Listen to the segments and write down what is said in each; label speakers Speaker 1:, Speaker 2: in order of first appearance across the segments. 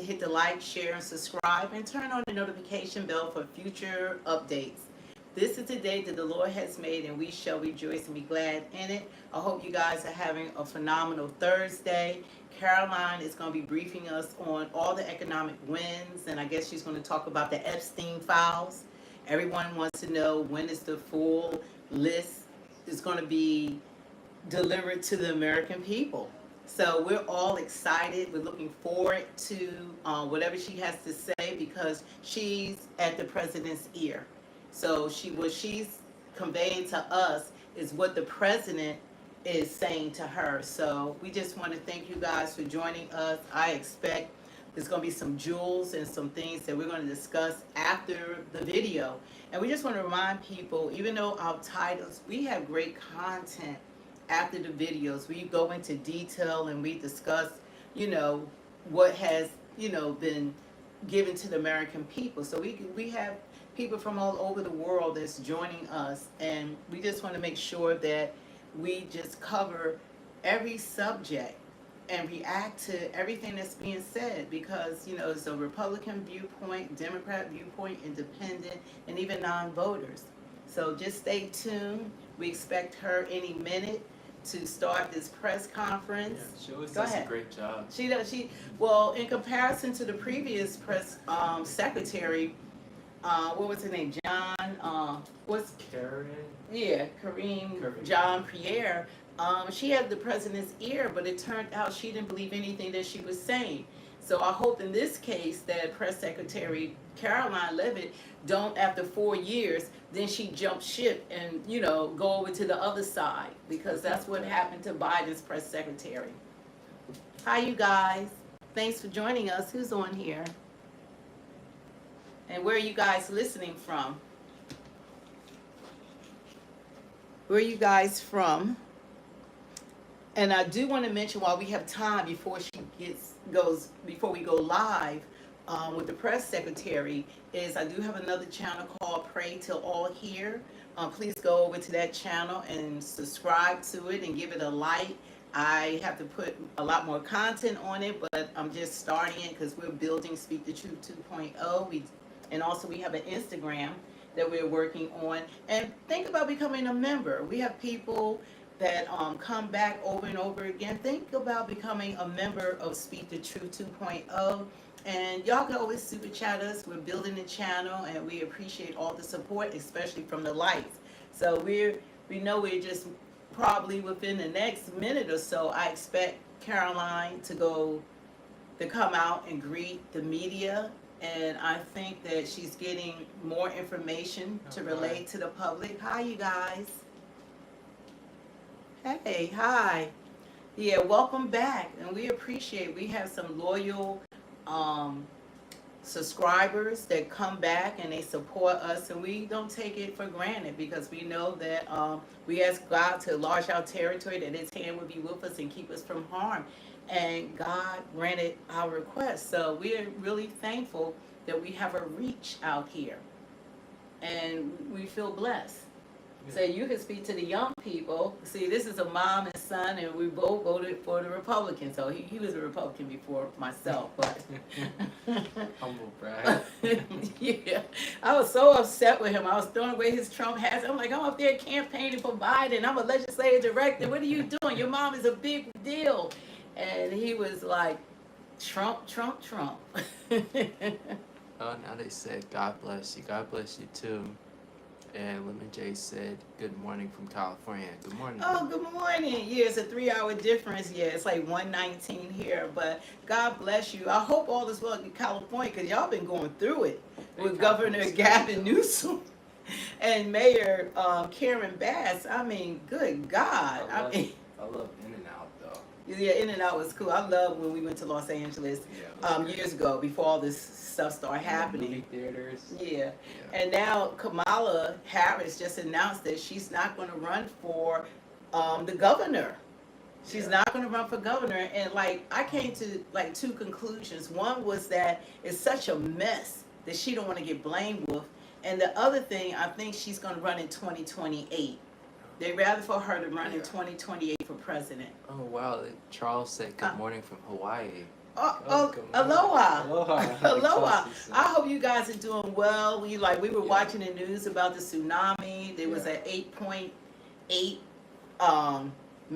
Speaker 1: hit the like, share, and subscribe, and turn on the notification bell for future updates. This is the day that the Lord has made, and we shall rejoice and be glad in it. I hope you guys are having a phenomenal Thursday. Karoline is going to be briefing us on all the economic wins, and I guess she's going to talk about the Epstein files. Everyone wants to know when is the full list is going to be delivered to the American people. So we're all excited. We're looking forward to whatever she has to say, because she's at the president's ear. So what she's conveying to us is what the president is saying to her. So we just want to thank you guys for joining us. I expect there's going to be some jewels and some things that we're going to discuss after the video. And we just want to remind people, even though our titles, we have great content after the videos. We go into detail and we discuss, what has, been given to the American people. So we have people from all over the world that's joining us, and we just want to make sure that we just cover every subject and react to everything that's being said, because it's a Republican viewpoint, Democrat viewpoint, independent, and even non-voters. So just stay tuned. We expect her any minute to start this press conference.
Speaker 2: Yeah, she always does a great job.
Speaker 1: She does. Well, in comparison to the previous press secretary, what was her name?
Speaker 2: Karen?
Speaker 1: Yeah, Kareem Jean-Pierre. She had the president's ear, but it turned out she didn't believe anything that she was saying. So I hope in this case that Press Secretary Karoline Leavitt don't, after 4 years, then she jump ship and, go over to the other side, because that's what happened to Biden's press secretary. Hi, you guys. Thanks for joining us. Who's on here? And where are you guys listening from? Where are you guys from? And I do want to mention, while we have time before before we go live with the press secretary, is I do have another channel called Pray Till All Hear. Please go over to that channel and subscribe to it and give it a like. I have to put a lot more content on it, but I'm just starting it because we're building Speak the Truth 2.0. And also we have an Instagram that we're working on. And think about becoming a member. We have people that come back over and over again. Think about becoming a member of Speak the Truth 2.0. And y'all can always super chat us. We're building the channel, and we appreciate all the support, especially from the likes. So we know we're just probably within the next minute or so, I expect Karoline to come out and greet the media. And I think that she's getting more information to relate to the public. Hi, you guys. Hey, hi. Yeah, welcome back. And we appreciate, we have some loyal subscribers that come back and they support us, and we don't take it for granted, because we know that we ask God to enlarge our territory, that His hand would be with us and keep us from harm. And God granted our request. So we're really thankful that we have a reach out here, and we feel blessed. So you can speak to the young people. See, this is a mom and son, and we both voted for the Republican. So he was a Republican before myself, but
Speaker 2: humble brag.
Speaker 1: Yeah, I was so upset with him. I was throwing away his Trump hats. I'm like, I'm up there campaigning for Biden. I'm a legislative director. What are you doing? Your mom is a big deal. And he was like, Trump, Trump, Trump.
Speaker 2: Oh, now they said, God bless you. God bless you too. And Lemon J said, good morning from California. Good morning.
Speaker 1: Oh, good morning. Yeah, it's a 3-hour difference. Yeah, it's like 1:19 here. But God bless you. I hope all is well in California, because y'all been going through it with Governor Gavin Newsom and Mayor Karen Bass. I mean, good God.
Speaker 2: I love In-N-Out though.
Speaker 1: Yeah, In-N-Out was cool. I love when we went to Los Angeles years ago, before all this stuff started happening.
Speaker 2: Movie theaters.
Speaker 1: Yeah. And now Kamala Harris just announced that she's not going to run for the governor. She's not going to run for governor. And I came to 2 conclusions. One was that it's such a mess that she don't want to get blamed with. And the other thing, I think she's going to run in 2028. They'd rather for her to run in 2028 for president.
Speaker 2: Oh, wow. Charles said good morning from Hawaii.
Speaker 1: Aloha.
Speaker 2: Aloha.
Speaker 1: Aloha. I hope you guys are doing well. We were watching the news about the tsunami. There was an 8.8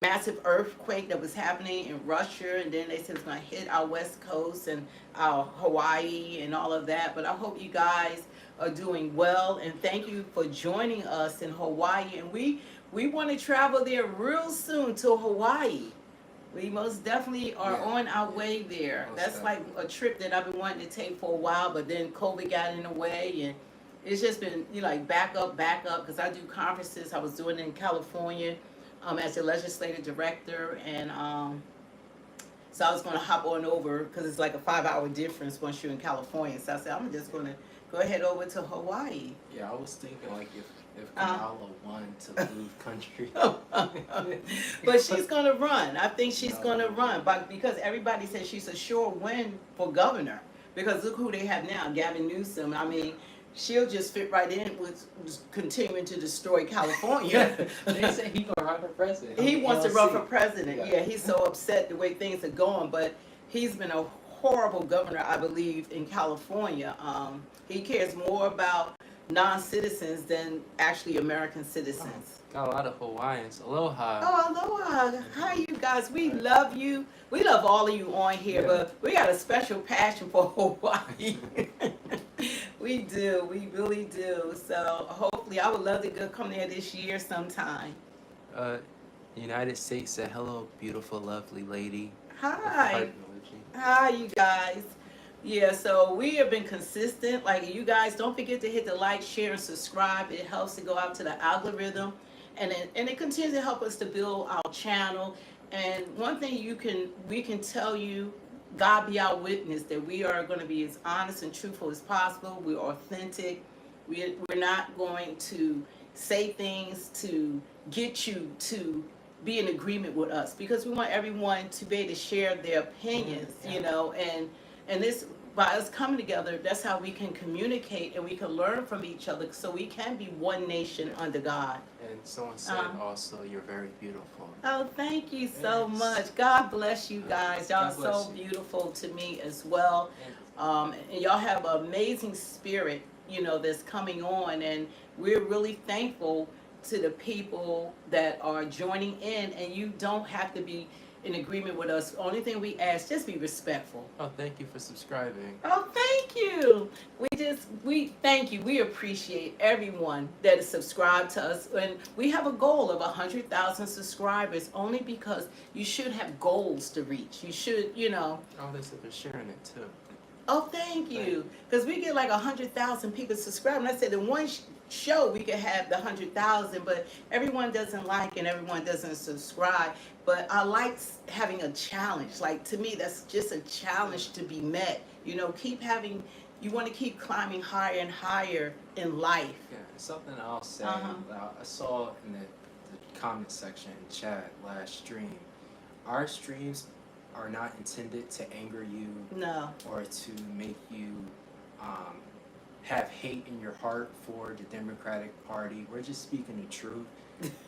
Speaker 1: massive earthquake that was happening in Russia, and then they said it's going to hit our west coast and our Hawaii and all of that. But I hope you guys are doing well, and thank you for joining us in Hawaii. And we want to travel there real soon to Hawaii. We most definitely are on our way there. That's like a trip that I've been wanting to take for a while, but then COVID got in the way, and it's just been back up, because I do conferences. I was doing it in California as a legislative director, and so I was going to hop on over because it's like a 5-hour difference once you're in California. So I said, I'm just going to go ahead over to Hawaii.
Speaker 2: Yeah, I was thinking if Kamala wanted to leave country.
Speaker 1: But she's going to run. I think she's going to run, but because everybody says she's a sure win for governor. Because look who they have now, Gavin Newsom. I mean, she'll just fit right in with continuing to destroy California.
Speaker 2: They say he's going to run for president.
Speaker 1: He wants to run for president. Yeah, he's so upset the way things are going, but he's been a horrible governor, I believe, in California. He cares more about non-citizens than actually American citizens.
Speaker 2: Got a lot of Hawaiians. Aloha.
Speaker 1: Oh, aloha. Hi, you guys. We love you. We love all of you on here, but we got a special passion for Hawaii. We do. We really do. So hopefully, I would love to go come there this year sometime.
Speaker 2: United States said, hello, beautiful, lovely lady.
Speaker 1: Hi. Hi, you guys. Yeah, so we have been consistent. Like, you guys, don't forget to hit the like, share, and subscribe. It helps to go out to the algorithm, and it continues to help us to build our channel. And one thing we can tell you, God be our witness, that we are going to be as honest and truthful as possible. We're authentic. We're not going to say things to get you to be in agreement with us, because we want everyone to be able to share their opinions, and this, by us coming together, that's how we can communicate and we can learn from each other, so we can be one nation under God.
Speaker 2: And someone said also, you're very beautiful.
Speaker 1: Oh, thank you so much. God bless you guys. Y'all are so beautiful to me as well. And y'all have an amazing spirit, that's coming on, and we're really thankful to the people that are joining in, and you don't have to be in agreement with us. Only thing we ask, just be respectful.
Speaker 2: Oh, thank you for subscribing.
Speaker 1: Oh, thank you. We thank you. We appreciate everyone that is subscribed to us, and we have a goal of 100,000 subscribers, only because you should have goals to reach. You should,
Speaker 2: Oh, they said they're sharing it too.
Speaker 1: Oh, thank you. Because we get like 100,000 people subscribing. I said in one show we could have the 100,000, but everyone doesn't like and everyone doesn't subscribe. But I like having a challenge. Like, to me, that's just a challenge to be met. You want to keep climbing higher and higher in life.
Speaker 2: Yeah, something I'll say. I saw in the comment section in chat last stream, our streams are not intended to anger you.
Speaker 1: No.
Speaker 2: Or to make you have hate in your heart for the Democratic Party. We're just speaking the truth,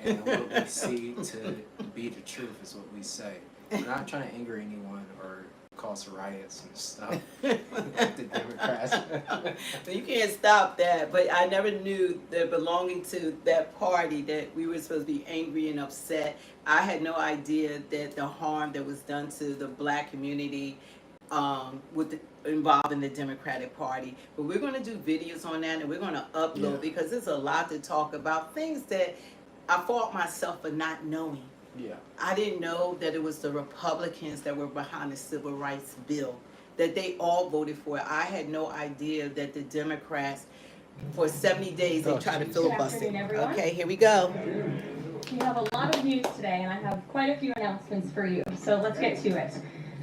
Speaker 2: and what we see to be the truth is what we say. We're not trying to anger anyone or cause riots and stuff. The Democrats.
Speaker 1: You can't stop that, but I never knew that belonging to that party that we were supposed to be angry and upset. I had no idea that the harm that was done to the black community involving the Democratic Party. But we're going to do videos on that, and we're going to upload, because there's a lot to talk about, things that I fault myself for not knowing.
Speaker 2: Yeah.
Speaker 1: I didn't know that it was the Republicans that were behind the Civil Rights Bill, that they all voted for it. I had no idea that the Democrats, for 70 days, they tried to filibuster. Okay, here we go.
Speaker 3: We have a lot of news today, and I have quite a few announcements for you, so let's get to it.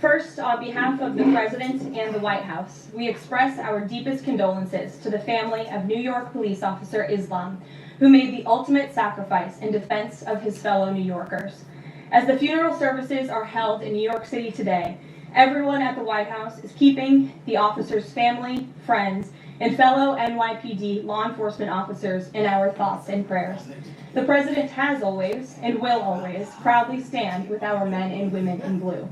Speaker 3: First, on behalf of the President and the White House, we express our deepest condolences to the family of New York police officer Islam, who made the ultimate sacrifice in defense of his fellow New Yorkers. As the funeral services are held in New York City today, everyone at the White House is keeping the officer's family, friends, and fellow NYPD law enforcement officers in our thoughts and prayers. The President has always, and will always, proudly stand with our men and women in blue.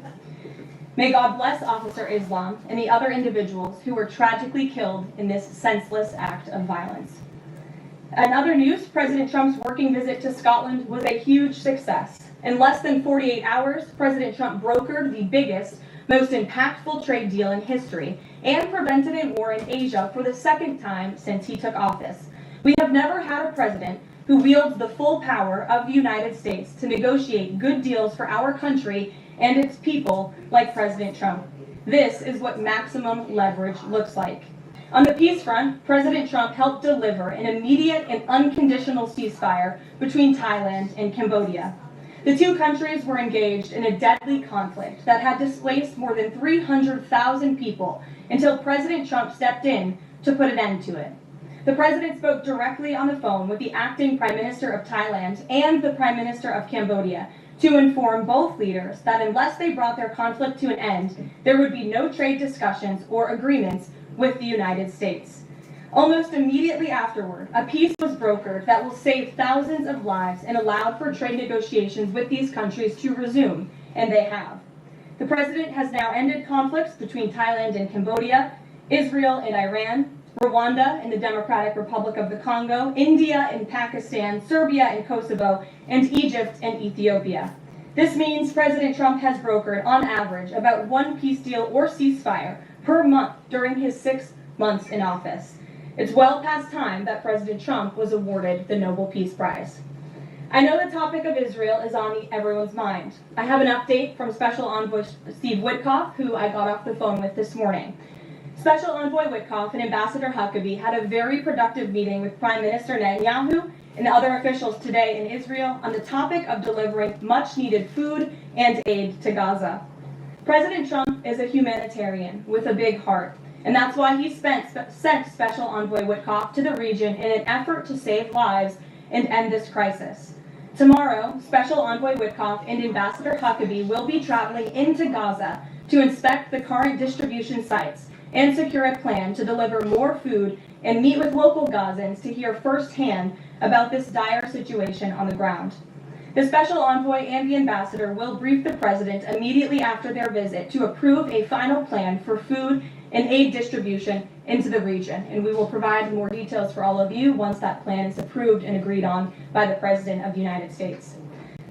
Speaker 3: May God bless Officer Islam and the other individuals who were tragically killed in this senseless act of violence. In other news, President Trump's working visit to Scotland was a huge success. In less than 48 hours, President Trump brokered the biggest, most impactful trade deal in history and prevented a war in Asia for the second time since he took office. We have never had a president who wields the full power of the United States to negotiate good deals for our country and its people like President Trump. This is what maximum leverage looks like. On the peace front, President Trump helped deliver an immediate and unconditional ceasefire between Thailand and Cambodia. The two countries were engaged in a deadly conflict that had displaced more than 300,000 people until President Trump stepped in to put an end to it. The president spoke directly on the phone with the acting Prime Minister of Thailand and the Prime Minister of Cambodia to inform both leaders that unless they brought their conflict to an end, there would be no trade discussions or agreements with the United States. Almost immediately afterward, a peace was brokered that will save thousands of lives and allowed for trade negotiations with these countries to resume, and they have. The president has now ended conflicts between Thailand and Cambodia, Israel and Iran, Rwanda and the Democratic Republic of the Congo, India and Pakistan, Serbia and Kosovo, and Egypt and Ethiopia. This means President Trump has brokered, on average, about one peace deal or ceasefire per month during his 6 months in office. It's well past time that President Trump was awarded the Nobel Peace Prize. I know the topic of Israel is on everyone's mind. I have an update from Special Envoy Steve Witkoff, who I got off the phone with this morning. Special Envoy Witkoff and Ambassador Huckabee had a very productive meeting with Prime Minister Netanyahu and other officials today in Israel on the topic of delivering much-needed food and aid to Gaza. President Trump is a humanitarian with a big heart, and that's why he sent Special Envoy Witkoff to the region in an effort to save lives and end this crisis. Tomorrow, Special Envoy Witkoff and Ambassador Huckabee will be traveling into Gaza to inspect the current distribution sites and secure a plan to deliver more food and meet with local Gazans to hear firsthand about this dire situation on the ground. The special envoy and the ambassador will brief the president immediately after their visit to approve a final plan for food and aid distribution into the region, and we will provide more details for all of you once that plan is approved and agreed on by the President of the United States.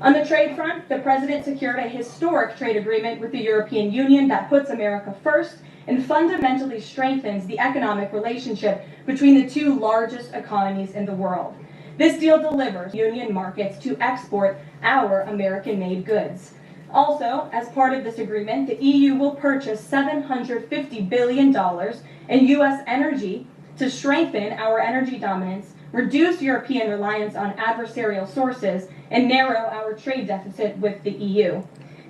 Speaker 3: On the trade front, the president secured a historic trade agreement with the European Union that puts America first and fundamentally strengthens the economic relationship between the two largest economies in the world. This deal delivers union markets to export our American-made goods. Also, as part of this agreement, the EU will purchase $750 billion in U.S. energy to strengthen our energy dominance, reduce European reliance on adversarial sources, and narrow our trade deficit with the EU.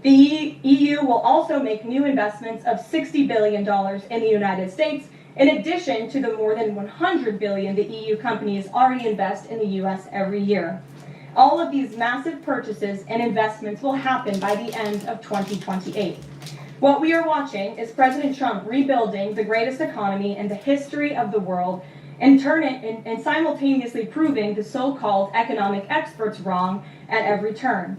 Speaker 3: The EU will also make new investments of $60 billion in the United States, in addition to the more than $100 billion the EU companies already invest in the U.S. every year. All of these massive purchases and investments will happen by the end of 2028. What we are watching is President Trump rebuilding the greatest economy in the history of the world and simultaneously proving the so-called economic experts wrong at every turn.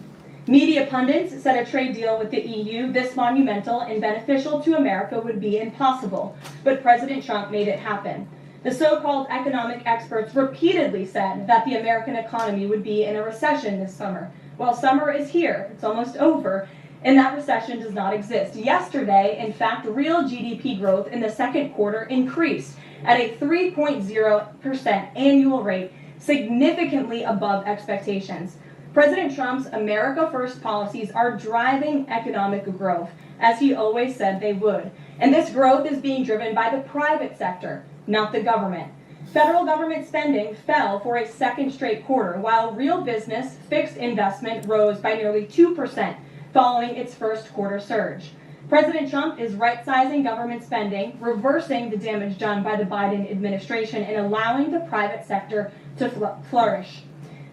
Speaker 3: Media pundits said a trade deal with the EU this monumental and beneficial to America would be impossible, but President Trump made it happen. The so-called economic experts repeatedly said that the American economy would be in a recession this summer. Well, summer is here, it's almost over, and that recession does not exist. Yesterday, in fact, real GDP growth in the second quarter increased at a 3.0% annual rate, significantly above expectations. President Trump's America First policies are driving economic growth, as he always said they would. And this growth is being driven by the private sector, not the government. Federal government spending fell for a second straight quarter, while real business fixed investment rose by nearly 2% following its first quarter surge. President Trump is right-sizing government spending, reversing the damage done by the Biden administration, and allowing the private sector to flourish.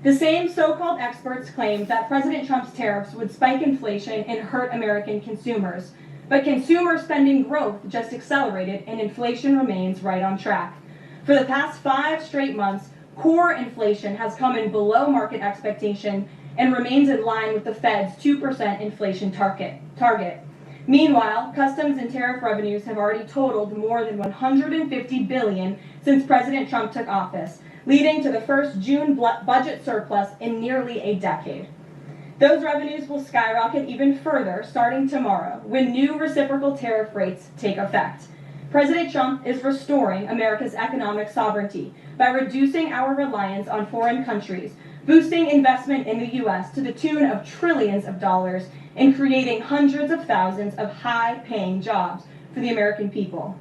Speaker 3: The same so-called experts claimed that President Trump's tariffs would spike inflation and hurt American consumers. But consumer spending growth just accelerated and inflation remains right on track. For the past 5 straight months, core inflation has come in below market expectation and remains in line with the Fed's 2% inflation target. Meanwhile, customs and tariff revenues have already totaled more than $150 billion since President Trump took office, leading to the first June budget surplus in nearly a decade. Those revenues will skyrocket even further starting tomorrow when new reciprocal tariff rates take effect. President Trump is restoring America's economic sovereignty by reducing our reliance on foreign countries, boosting investment in the U.S. to the tune of trillions of dollars, and creating hundreds of thousands of high-paying jobs for the American people.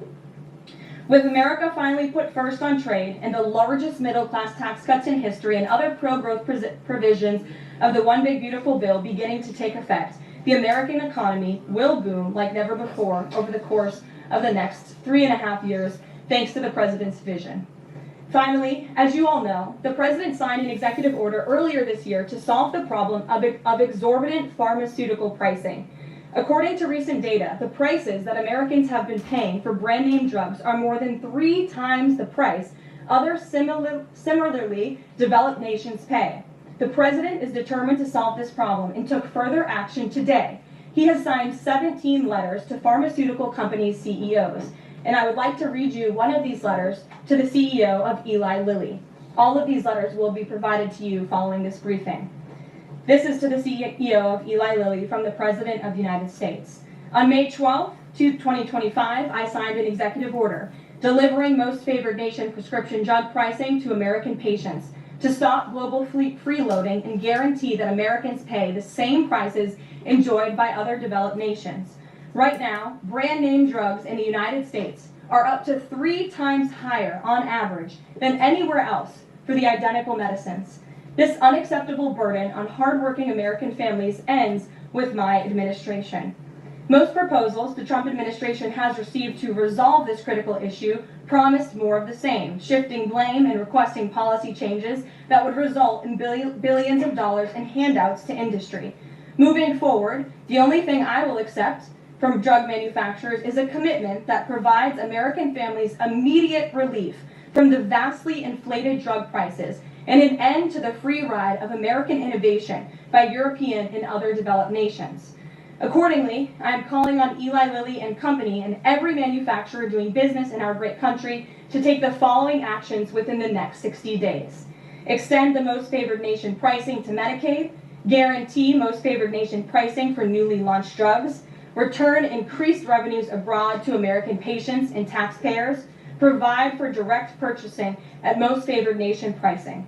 Speaker 3: With America finally put first on trade and the largest middle-class tax cuts in history and other pro-growth provisions of the One Big Beautiful Bill beginning to take effect, the American economy will boom like never before over the course of the next 3.5 years, thanks to the president's vision. Finally, as you all know, the president signed an executive order earlier this year to solve the problem of exorbitant pharmaceutical pricing. According to recent data, the prices that Americans have been paying for brand name drugs are more than 3 times the price other similarly developed nations pay. The president is determined to solve this problem and took further action today. He has signed 17 letters to pharmaceutical companies' CEOs, and I would like to read you one of these letters to the CEO of Eli Lilly. All of these letters will be provided to you following this briefing. This is to the CEO of Eli Lilly from the President of the United States. On May 12, 2025, I signed an executive order delivering most favored nation prescription drug pricing to American patients to stop global freeloading and guarantee that Americans pay the same prices enjoyed by other developed nations. Right now, brand name drugs in the United States are up to 3 times higher on average than anywhere else for the identical medicines. This unacceptable burden on hardworking American families ends with my administration. Most proposals the Trump administration has received to resolve this critical issue promised more of the same, shifting blame and requesting policy changes that would result in billions of dollars in handouts to industry. Moving forward, the only thing I will accept from drug manufacturers is a commitment that provides American families immediate relief from the vastly inflated drug prices and an end to the free ride of American innovation by European and other developed nations. Accordingly, I am calling on Eli Lilly and Company and every manufacturer doing business in our great country to take the following actions within the next 60 days. Extend the most favored nation pricing to Medicaid, guarantee most favored nation pricing for newly launched drugs, return increased revenues abroad to American patients and taxpayers, provide for direct purchasing at most favored nation pricing.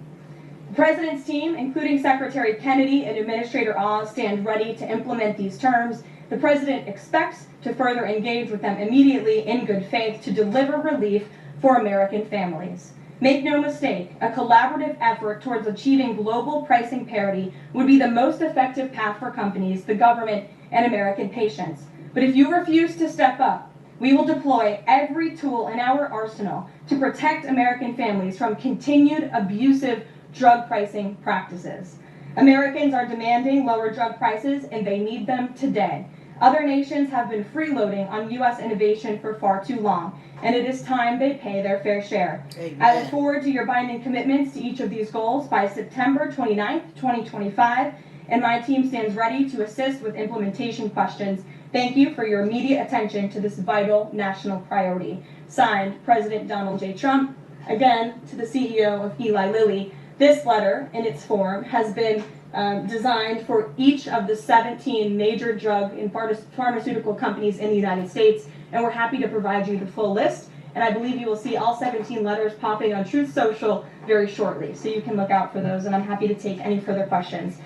Speaker 3: The President's team, including Secretary Kennedy and Administrator Oz, stand ready to implement these terms. The President expects to further engage with them immediately in good faith to deliver relief for American families. Make no mistake, a collaborative effort towards achieving global pricing parity would be the most effective path for companies, the government, and American patients. But if you refuse to step up, we will deploy every tool in our arsenal to protect American families from continued abusive drug pricing practices. Americans are demanding lower drug prices, and they need them today. Other nations have been freeloading on U.S. innovation for far too long, and it is time they pay their fair share. Amen. I look forward to your binding commitments to each of these goals by September 29th, 2025, and my team stands ready to assist with implementation questions. Thank you for your immediate attention to this vital national priority. Signed, President Donald J. Trump. Again, to the CEO of Eli Lilly. This letter, in its form, has been designed for each of the 17 major drug and pharmaceutical companies in the United States, and we're happy to provide you the full list. And I believe you will see all 17 letters popping on Truth Social very shortly, so you can look out for those, and I'm happy to take any further questions.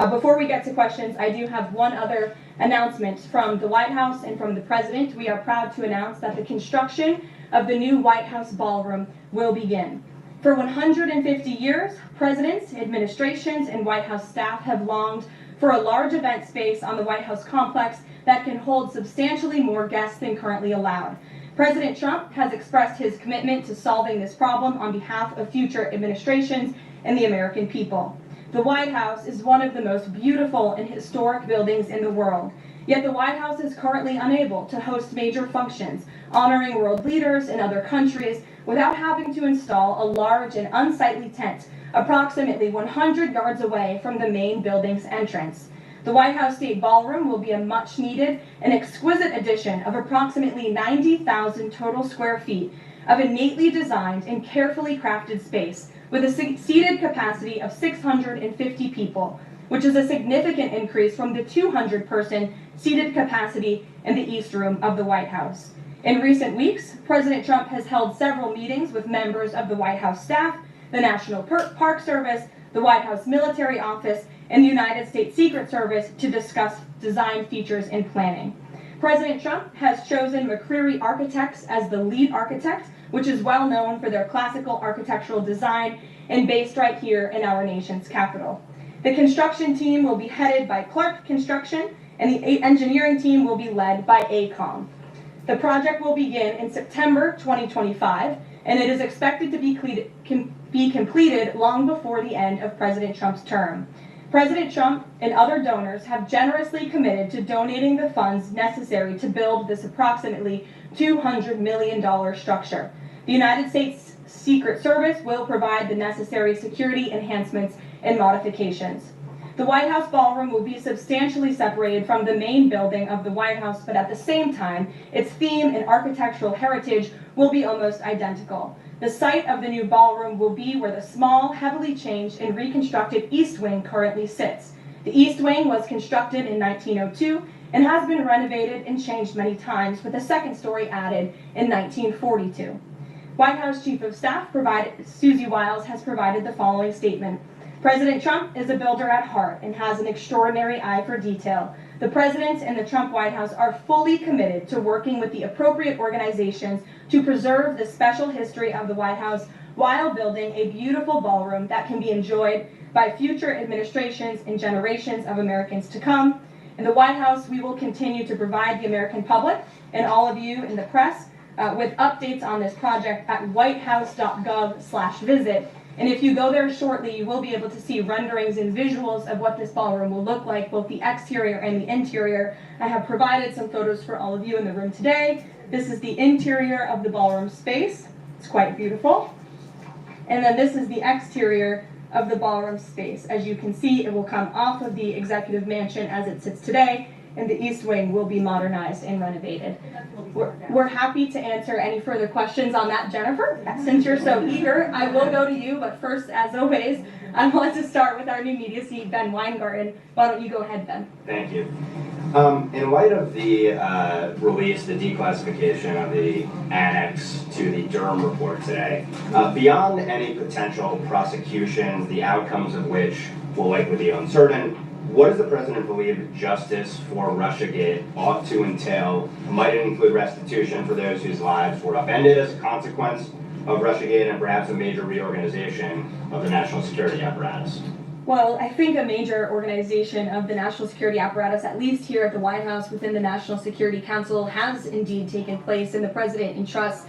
Speaker 3: Before we get to questions, I do have one other announcement from the White House and from the President. We are proud to announce that the construction of the new White House ballroom will begin. For 150 years, presidents, administrations, and White House staff have longed for a large event space on the White House complex that can hold substantially more guests than currently allowed. President Trump has expressed his commitment to solving this problem on behalf of future administrations and the American people. The White House is one of the most beautiful and historic buildings in the world. Yet the White House is currently unable to host major functions, honoring world leaders in other countries, without having to install a large and unsightly tent approximately 100 yards away from the main building's entrance. The White House State Ballroom will be a much needed and exquisite addition of approximately 90,000 total square feet of innately designed and carefully crafted space with a seated capacity of 650 people, which is a significant increase from the 200-person seated capacity in the East Room of the White House. In recent weeks, President Trump has held several meetings with members of the White House staff, the National Park Service, the White House Military Office, and the United States Secret Service to discuss design features and planning. President Trump has chosen McCreary Architects as the lead architect, which is well known for their classical architectural design and based right here in our nation's capital. The construction team will be headed by Clark Construction, and the engineering team will be led by AECOM. The project will begin in September 2025, and it is expected to be completed long before the end of President Trump's term. President Trump and other donors have generously committed to donating the funds necessary to build this approximately $200 million structure. The United States Secret Service will provide the necessary security enhancements and modifications. The White House Ballroom will be substantially separated from the main building of the White House, but at the same time, its theme and architectural heritage will be almost identical. The site of the new ballroom will be where the small, heavily changed and reconstructed East Wing currently sits. The East Wing was constructed in 1902 and has been renovated and changed many times, with a second story added in 1942. White House Chief of Staff Susie Wiles has provided the following statement. President Trump is a builder at heart and has an extraordinary eye for detail. The President and the Trump White House are fully committed to working with the appropriate organizations to preserve the special history of the White House while building a beautiful ballroom that can be enjoyed by future administrations and generations of Americans to come. In the White House, we will continue to provide the American public and all of you in the press with updates on this project at whitehouse.gov/visit. And if you go there shortly, you will be able to see renderings and visuals of what this ballroom will look like, both the exterior and the interior. I have provided some photos for all of you in the room today. This is the interior of the ballroom space. It's quite beautiful. And then this is the exterior of the ballroom space. As you can see, it will come off of the executive mansion as it sits today, and the East Wing will be modernized and renovated. We're happy to answer any further questions on that, Jennifer. Since you're so eager, I will go to you, but first, as always, I want to start with our new media seat, Ben Weingarten. Why don't you go ahead, Ben?
Speaker 4: Thank you. In light of the release, the declassification of the annex to the Durham report today, beyond any potential prosecutions, the outcomes of which will likely be uncertain, what does the President believe justice for Russiagate ought to entail? Might it include restitution for those whose lives were upended as a consequence of Russiagate, and perhaps a major reorganization of the national security apparatus?
Speaker 3: Well, I think a major organization of the national security apparatus, at least here at the White House within the National Security Council, has indeed taken place, and the President entrusts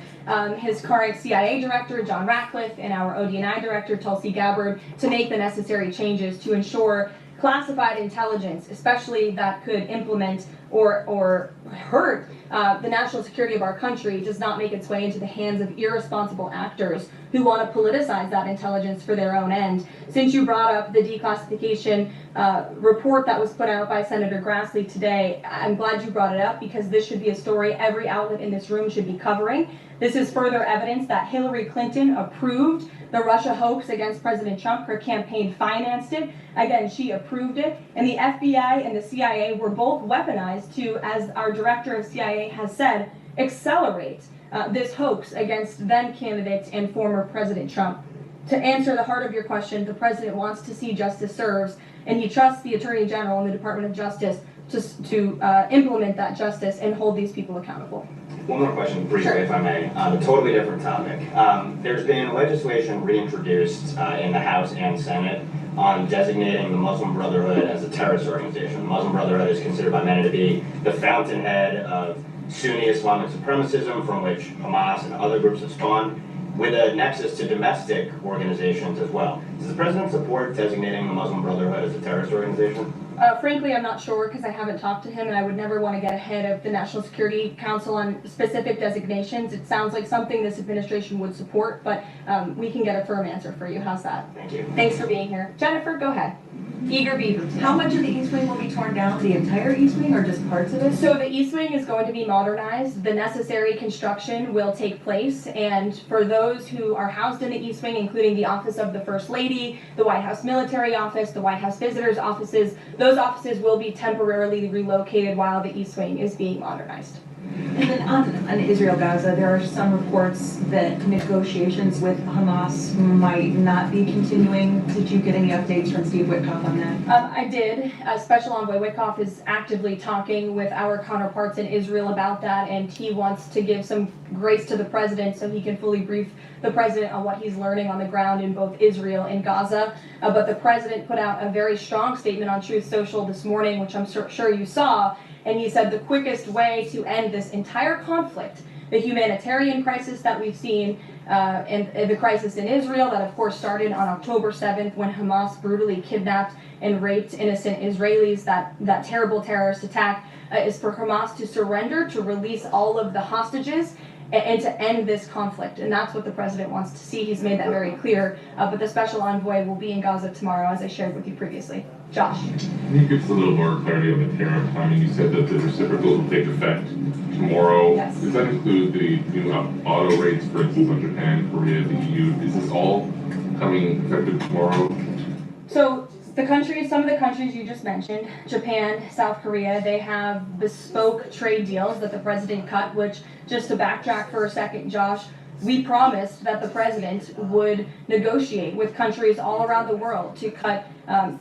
Speaker 3: his current CIA director, John Ratcliffe, and our ODNI director, Tulsi Gabbard, to make the necessary changes to ensure classified intelligence, especially that could implement or hurt the national security of our country, does not make its way into the hands of irresponsible actors who want to politicize that intelligence for their own end. Since you brought up the declassification report that was put out by Senator Grassley today, I'm glad you brought it up, because this should be a story every outlet in this room should be covering. This is further evidence that Hillary Clinton approved the Russia hoax against President Trump. Her campaign financed it. Again, she approved it. And the FBI and the CIA were both weaponized to, as our director of CIA has said, accelerate this hoax against then candidate and former President Trump. To answer the heart of your question, the President wants to see justice served, and he trusts the Attorney General and the Department of Justice to implement that justice and hold these people accountable.
Speaker 4: One more question, briefly, if I may, on a totally different topic. There's been legislation reintroduced in the House and Senate on designating the Muslim Brotherhood as a terrorist organization. The Muslim Brotherhood is considered by many to be the fountainhead of Sunni Islamic supremacism, from which Hamas and other groups have spawned, with a nexus to domestic organizations as well. Does the President support designating the Muslim Brotherhood as a terrorist organization?
Speaker 3: Frankly, I'm not sure, because I haven't talked to him, and I would never want to get ahead of the National Security Council on specific designations. It sounds like something this administration would support, but we can get a firm answer for you. How's that?
Speaker 4: Thank you.
Speaker 3: Thanks for being here. Jennifer, go ahead. Eager beaver.
Speaker 5: How much of the East Wing will be torn down? The entire East Wing or just parts of it?
Speaker 3: So the East Wing is going to be modernized. The necessary construction will take place. And for those who are housed in the East Wing, including the Office of the First Lady, the White House Military Office, the White House Visitors Offices, those offices will be temporarily relocated while the East Wing is being modernized.
Speaker 5: And then on Israel-Gaza, there are some reports that negotiations with Hamas might not be continuing. Did you get any updates from Steve Witkoff on that?
Speaker 3: I did. Special Envoy Witkoff is actively talking with our counterparts in Israel about that, and he wants to give some grace to the president so he can fully brief the president on what he's learning on the ground in both Israel and Gaza. But the president put out a very strong statement on Truth Social this morning, which I'm sure you saw, and he said the quickest way to end this entire conflict, the humanitarian crisis that we've seen, and the crisis in Israel that of course started on October 7th when Hamas brutally kidnapped and raped innocent Israelis, that terrible terrorist attack, is for Hamas to surrender, to release all of the hostages, and to end this conflict. And that's what the president wants to see. He's made that very clear. But the special envoy will be in Gaza tomorrow, as I shared with you previously. Josh.
Speaker 6: Can you give us a little more clarity on the tariff timing? You said that the reciprocals will take effect tomorrow.
Speaker 3: Yes.
Speaker 6: Does that include the new auto rates, for instance, on Japan, Korea, the EU? Is this all coming effective tomorrow?
Speaker 3: So some of the countries you just mentioned, Japan, South Korea, they have bespoke trade deals that the president cut, which, just to backtrack for a second, Josh, we promised that the president would negotiate with countries all around the world to cut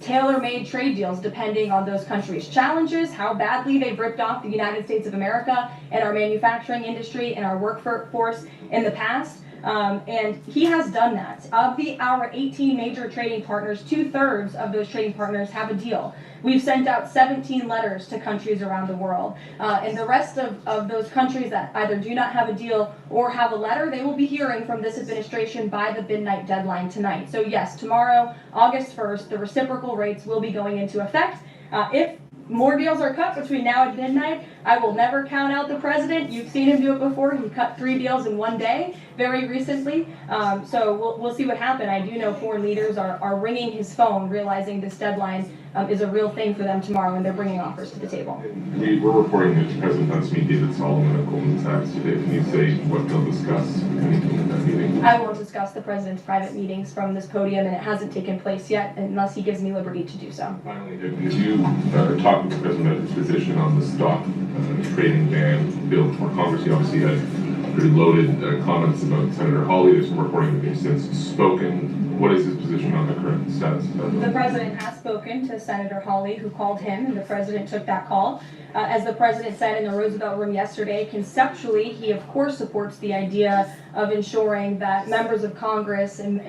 Speaker 3: tailor-made trade deals depending on those countries' challenges, how badly they've ripped off the United States of America and our manufacturing industry and our workforce in the past. And he has done that. Of our 18 major trading partners, 2/3 of those trading partners have a deal. We've sent out 17 letters to countries around the world. And the rest of those countries that either do not have a deal or have a letter, they will be hearing from this administration by the midnight deadline tonight. So yes, tomorrow, August 1st, the reciprocal rates will be going into effect. If more deals are cut between now and midnight, I will never count out the president. You've seen him do it before. He cut 3 deals in one day very recently. So we'll see what happens. I do know foreign leaders are ringing his phone, realizing this deadline is a real thing for them tomorrow, and they're bringing offers to the table.
Speaker 6: We're reporting that the president wants to meet David Solomon at Goldman Sachs today. Can you say what they'll discuss, if anything, at that meeting?
Speaker 3: I won't discuss the president's private meetings from this podium, and it hasn't taken place yet unless he gives me liberty to do so.
Speaker 6: Finally, have you talked with the president about his position on the stock trading ban bill before Congress? He obviously had pretty loaded comments about Senator Hawley. There's some reporting that he's since spoken. What is his position on the current status of that?
Speaker 3: The president has spoken to Senator Hawley, who called him, and the president took that call. As the president said in the Roosevelt Room yesterday, conceptually, he of course supports the idea of ensuring that members of Congress and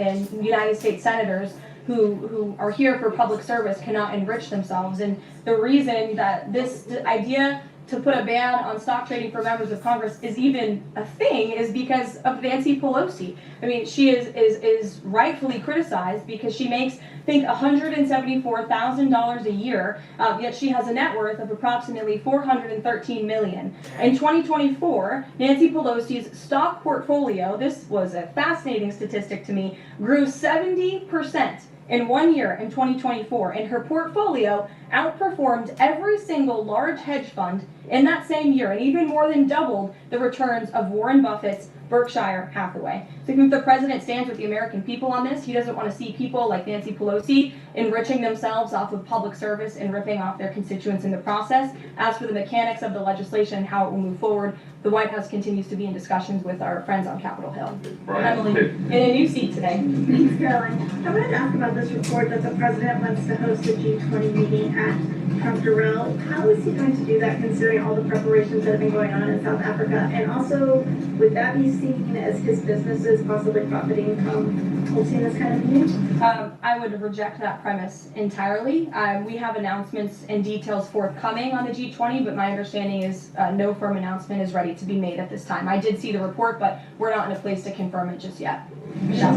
Speaker 3: United States senators who are here for public service cannot enrich themselves. And the reason that this idea to put a ban on stock trading for members of Congress is even a thing is because of Nancy Pelosi. I mean, she is rightfully criticized because she makes, I think, $174,000 a year, yet she has a net worth of approximately $413 million. In 2024, Nancy Pelosi's stock portfolio, this was a fascinating statistic to me, grew 70% in 1 year in 2024, and her portfolio outperformed every single large hedge fund in that same year, and even more than doubled the returns of Warren Buffett's Berkshire Hathaway. So I think the president stands with the American people on this. He doesn't want to see people like Nancy Pelosi enriching themselves off of public service and ripping off their constituents in the process. As for the mechanics of the legislation and how it will move forward, the White House continues to be in discussions with our friends on Capitol Hill. Emily, in a new seat today.
Speaker 7: Thanks, Caroline. I wanted to ask about this report that the president wants to host a G20 meeting at Trump Durrell. How is he going to do that, considering all the preparations that have been going on in South Africa? And also, would that be seen as his businesses possibly profiting from hosting this kind of meeting?
Speaker 3: I would reject that premise entirely. We have announcements and details forthcoming on the G20, but my understanding is no firm announcement is ready to be made at this time. I did see the report, but we're not in a place to confirm it just yet.
Speaker 8: Michelle?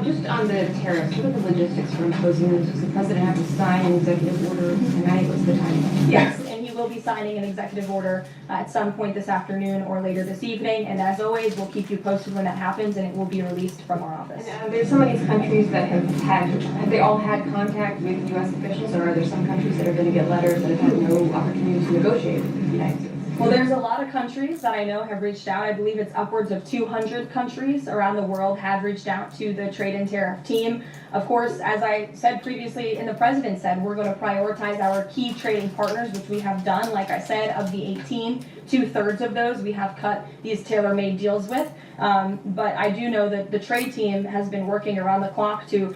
Speaker 8: Just on the tariffs, what are the logistics for imposing those? Does the president have to sign an executive order tonight? What's the timeline?
Speaker 3: Yes, and he will will be signing an executive order at some point this afternoon or later this evening. And as always, we'll keep you posted when that happens, and it will be released from our office.
Speaker 8: And there's some of these countries that have they all had contact with U.S. officials, or are there some countries that are going to get letters that have had no opportunity to negotiate with the United States?
Speaker 3: Well, there's a lot of countries that I know have reached out. I believe it's upwards of 200 countries around the world have reached out to the trade and tariff team. Of course, as I said previously and the president said, we're going to prioritize our key trading partners, which we have done. Like I said, of the 18, 2/3 of those we have cut these tailor-made deals with. But I do know that the trade team has been working around the clock to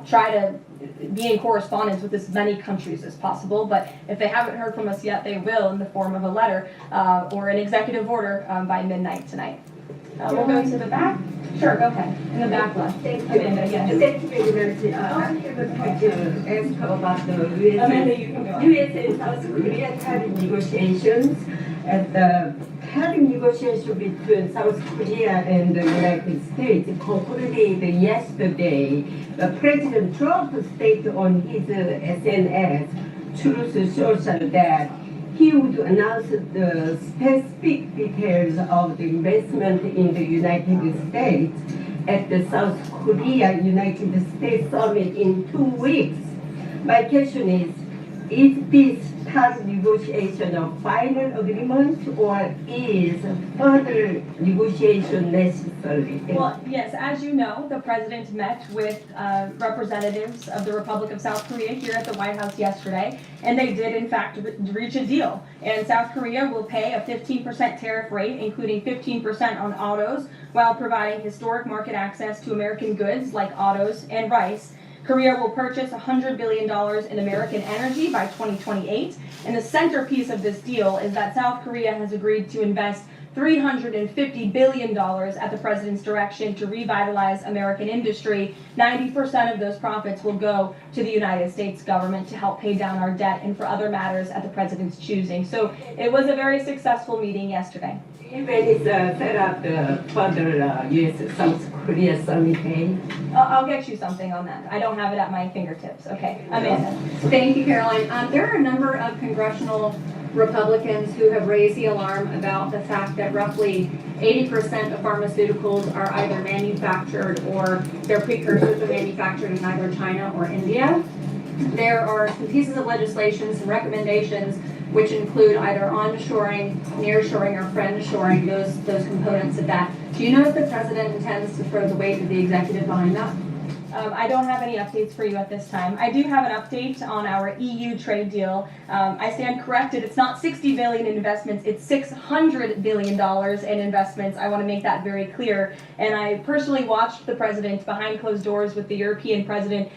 Speaker 3: try to be in correspondence with as many countries as possible. But if they haven't heard from us yet, they will in the form of a letter or an executive order by midnight tonight. We'll go to the back. Sure, go ahead. In the back left.
Speaker 9: Thank you.
Speaker 3: Amanda, yes.
Speaker 9: Thank you very much. I have a question to ask about the
Speaker 3: Amanda, you can go on.
Speaker 9: US and South Korea tariff negotiations. At the tariff negotiation between South Korea and the United States concluded yesterday. President Trump stated on his SNS, Truth Social, that he would announce the specific details of the investment in the United States at the South Korea-United States summit in 2 weeks. My question is this tariff negotiation a final agreement, or is further negotiation necessary?
Speaker 3: Well, yes, as you know, the president met with representatives of the Republic of South Korea here at the White House yesterday, and they did in fact reach a deal. And South Korea will pay a 15% tariff rate, including 15% on autos, while providing historic market access to American goods like autos and rice. Korea will purchase $100 billion in American energy by 2028. And the centerpiece of this deal is that South Korea has agreed to invest $350 billion at the president's direction to revitalize American industry. 90% of those profits will go to the United States government to help pay down our debt and for other matters at the president's choosing. So it was a very successful meeting yesterday.
Speaker 9: When is set up the further US-South Korea summit day?
Speaker 3: I'll get you something on that. I don't have it at my fingertips. Okay, Amanda.
Speaker 10: Thank you, Caroline. There are a number of congressional Republicans who have raised the alarm about the fact that roughly 80% of pharmaceuticals are either manufactured or their precursors are manufactured in either China or India. There are some pieces of legislation, some recommendations, which include either onshoring, nearshoring, or friendshoring, those components of that. Do you know if the president intends to throw the weight of the executive behind that?
Speaker 3: I don't have any updates for you at this time. I do have an update on our EU trade deal. I stand corrected. It's not $60 billion in investments. It's $600 billion in investments. I want to make that very clear. And I personally watched the president behind closed doors with the European president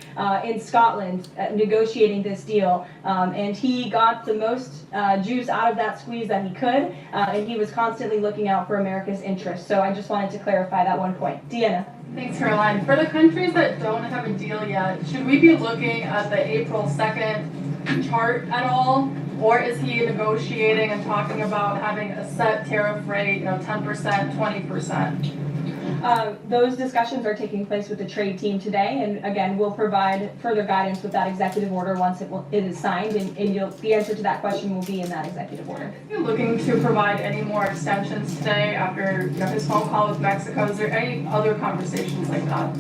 Speaker 3: in Scotland negotiating this deal. And he got the most juice out of that squeeze that he could. And he was constantly looking out for America's interests. So I just wanted to clarify that one point. Deanna.
Speaker 11: Thanks, Caroline. For the countries that don't have a deal yet, should we be looking at the April 2nd chart at all? Or is he negotiating and talking about having a set tariff rate, 10%, 20%?
Speaker 3: Those discussions are taking place with the trade team today, and again, we'll provide further guidance with that executive order once it is signed, and the answer to that question will be in that executive order.
Speaker 11: Are you looking to provide any more extensions today after his phone call with Mexico? Is there any other conversations like that?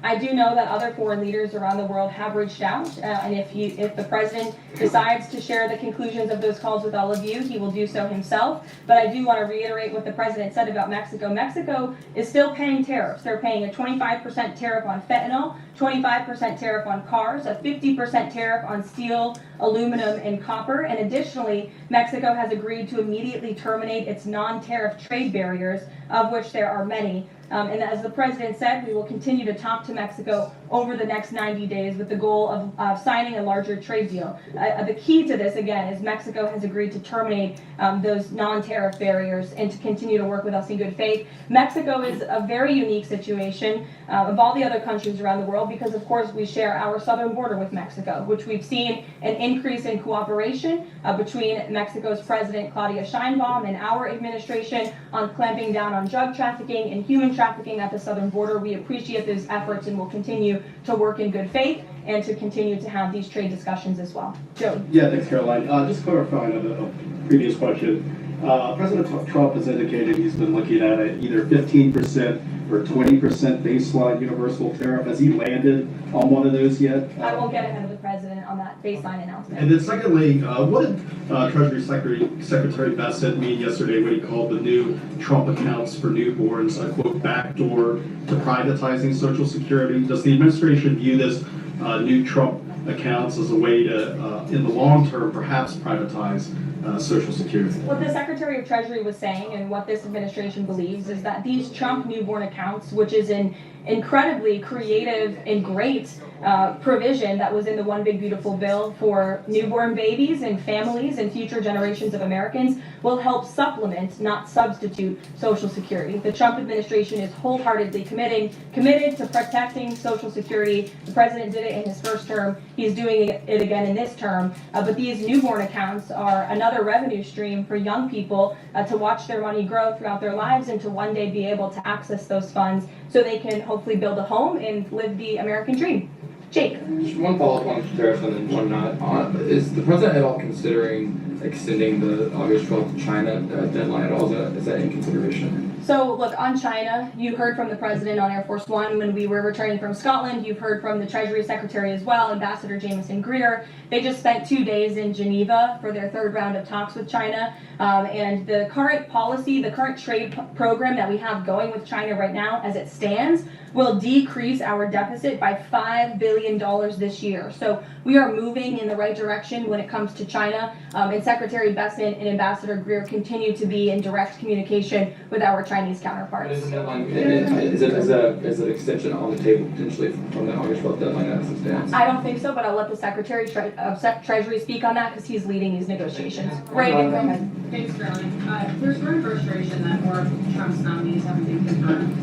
Speaker 3: I do know that other foreign leaders around the world have reached out, and if the president decides to share the conclusions of those calls with all of you, he will do so himself. But I do want to reiterate what the president said about Mexico. Mexico is still paying tariffs. They're paying a 25% tariff on fentanyl, 25% tariff on cars, a 50% tariff on steel, aluminum, and copper. And additionally, Mexico has agreed to immediately terminate its non-tariff trade barriers, of which there are many. And as the president said, we will continue to talk to Mexico over the next 90 days with the goal of signing a larger trade deal. The key to this, again, is Mexico has agreed to terminate those non-tariff barriers and to continue to work with us in good faith. Mexico is a very unique situation of all the other countries around the world because, of course, we share our southern border with Mexico, which we've seen an increase in cooperation between Mexico's President Claudia Sheinbaum and our administration on clamping down on drug trafficking and human trafficking at the southern border. We appreciate those efforts and will continue to work in good faith and to continue to have these trade discussions as well. Joe.
Speaker 12: Yeah, thanks, Caroline. Just clarifying a previous question. President Trump has indicated he's been looking at either 15% or 20% baseline universal tariff. Has he landed on one of those yet?
Speaker 3: I won't get ahead of the president on that baseline announcement.
Speaker 12: And then secondly, what did Treasury Secretary Bassett mean yesterday when he called the new Trump accounts for newborns a quote backdoor to privatizing Social Security? Does the administration view this new Trump accounts as a way to, in the long term, perhaps privatize Social Security?
Speaker 3: What the Secretary of Treasury was saying and what this administration believes is that these Trump newborn accounts, which is an incredibly creative and great provision that was in the One Big Beautiful Bill for newborn babies and families and future generations of Americans, will help supplement, not substitute, Social Security. The Trump administration is wholeheartedly committed to protecting Social Security. The president did it in his first term. He's doing it again in this term. But these newborn accounts are another revenue stream for young people to watch their money grow throughout their lives and to one day be able to access those funds so they can hopefully build a home and live the American dream. Jake.
Speaker 13: Just one follow-up on tariffs and then one not. Is the president at all considering extending the August 12th China deadline at all? Is that in consideration?
Speaker 3: So look, on China, you heard from the president on Air Force One when we were returning from Scotland. You've heard from the Treasury Secretary as well, Ambassador Jameson Greer. They just spent 2 days in Geneva for their third round of talks with China. And the current policy, the current trade program that we have going with China right now as it stands will decrease our deficit by $5 billion this year. So we are moving in the right direction when it comes to China. And Secretary Bessent and Ambassador Greer continue to be in direct communication with our Chinese counterparts.
Speaker 13: Is an extension on the table potentially from the August 12th deadline as it stands?
Speaker 3: I don't think so, but I'll let the Secretary of Treasury speak on that because he's leading these negotiations. Reagan, go ahead.
Speaker 14: Thanks, Caroline. There's growing frustration that more of Trump's nominees haven't been confirmed.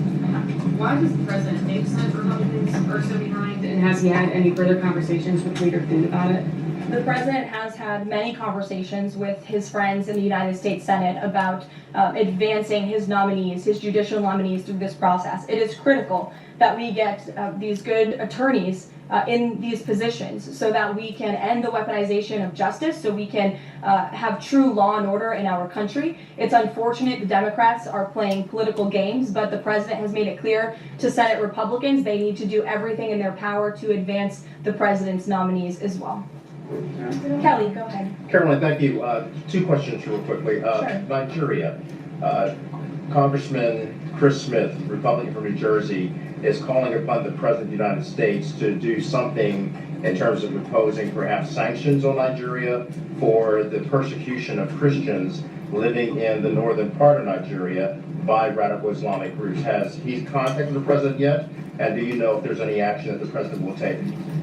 Speaker 14: Why does the president think some Republicans are so behind, and has he had any further conversations with Leader Food about it?
Speaker 3: The president has had many conversations with his friends in the United States Senate about advancing his nominees, his judicial nominees through this process. It is critical that we get these good attorneys in these positions so that we can end the weaponization of justice, so we can have true law and order in our country. It's unfortunate the Democrats are playing political games, but the president has made it clear to Senate Republicans they need to do everything in their power to advance the president's nominees as well. Kelly, go ahead.
Speaker 15: Caroline, thank you. 2 questions real quickly.
Speaker 3: Sure.
Speaker 15: Nigeria. Congressman Chris Smith, Republican from New Jersey, is calling upon the President of the United States to do something in terms of imposing perhaps sanctions on Nigeria for the persecution of Christians living in the northern part of Nigeria by radical Islamic groups. Has he contacted the President yet? And do you know if there's any action that the President will take?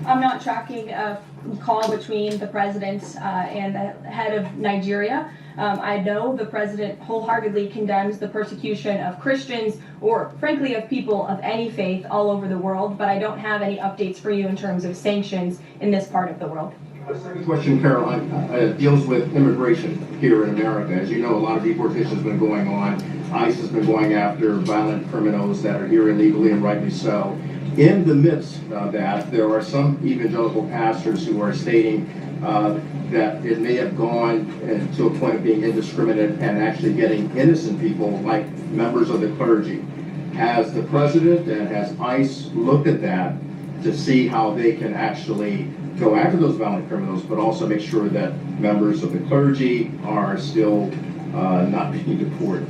Speaker 3: I'm not tracking a call between the president and the head of Nigeria. I know the president wholeheartedly condemns the persecution of Christians or, frankly, of people of any faith all over the world, but I don't have any updates for you in terms of sanctions in this part of the world.
Speaker 16: The second question, Caroline, deals with immigration here in America. As you know, a lot of deportation has been going on. ICE has been going after violent criminals that are here illegally, and rightly so. In the midst of that, there are some evangelical pastors who are stating that it may have gone to a point of being indiscriminate and actually getting innocent people, like members of the clergy. Has the president and has ICE looked at that to see how they can actually go after those violent criminals, but also make sure that members of the clergy are still not being deported?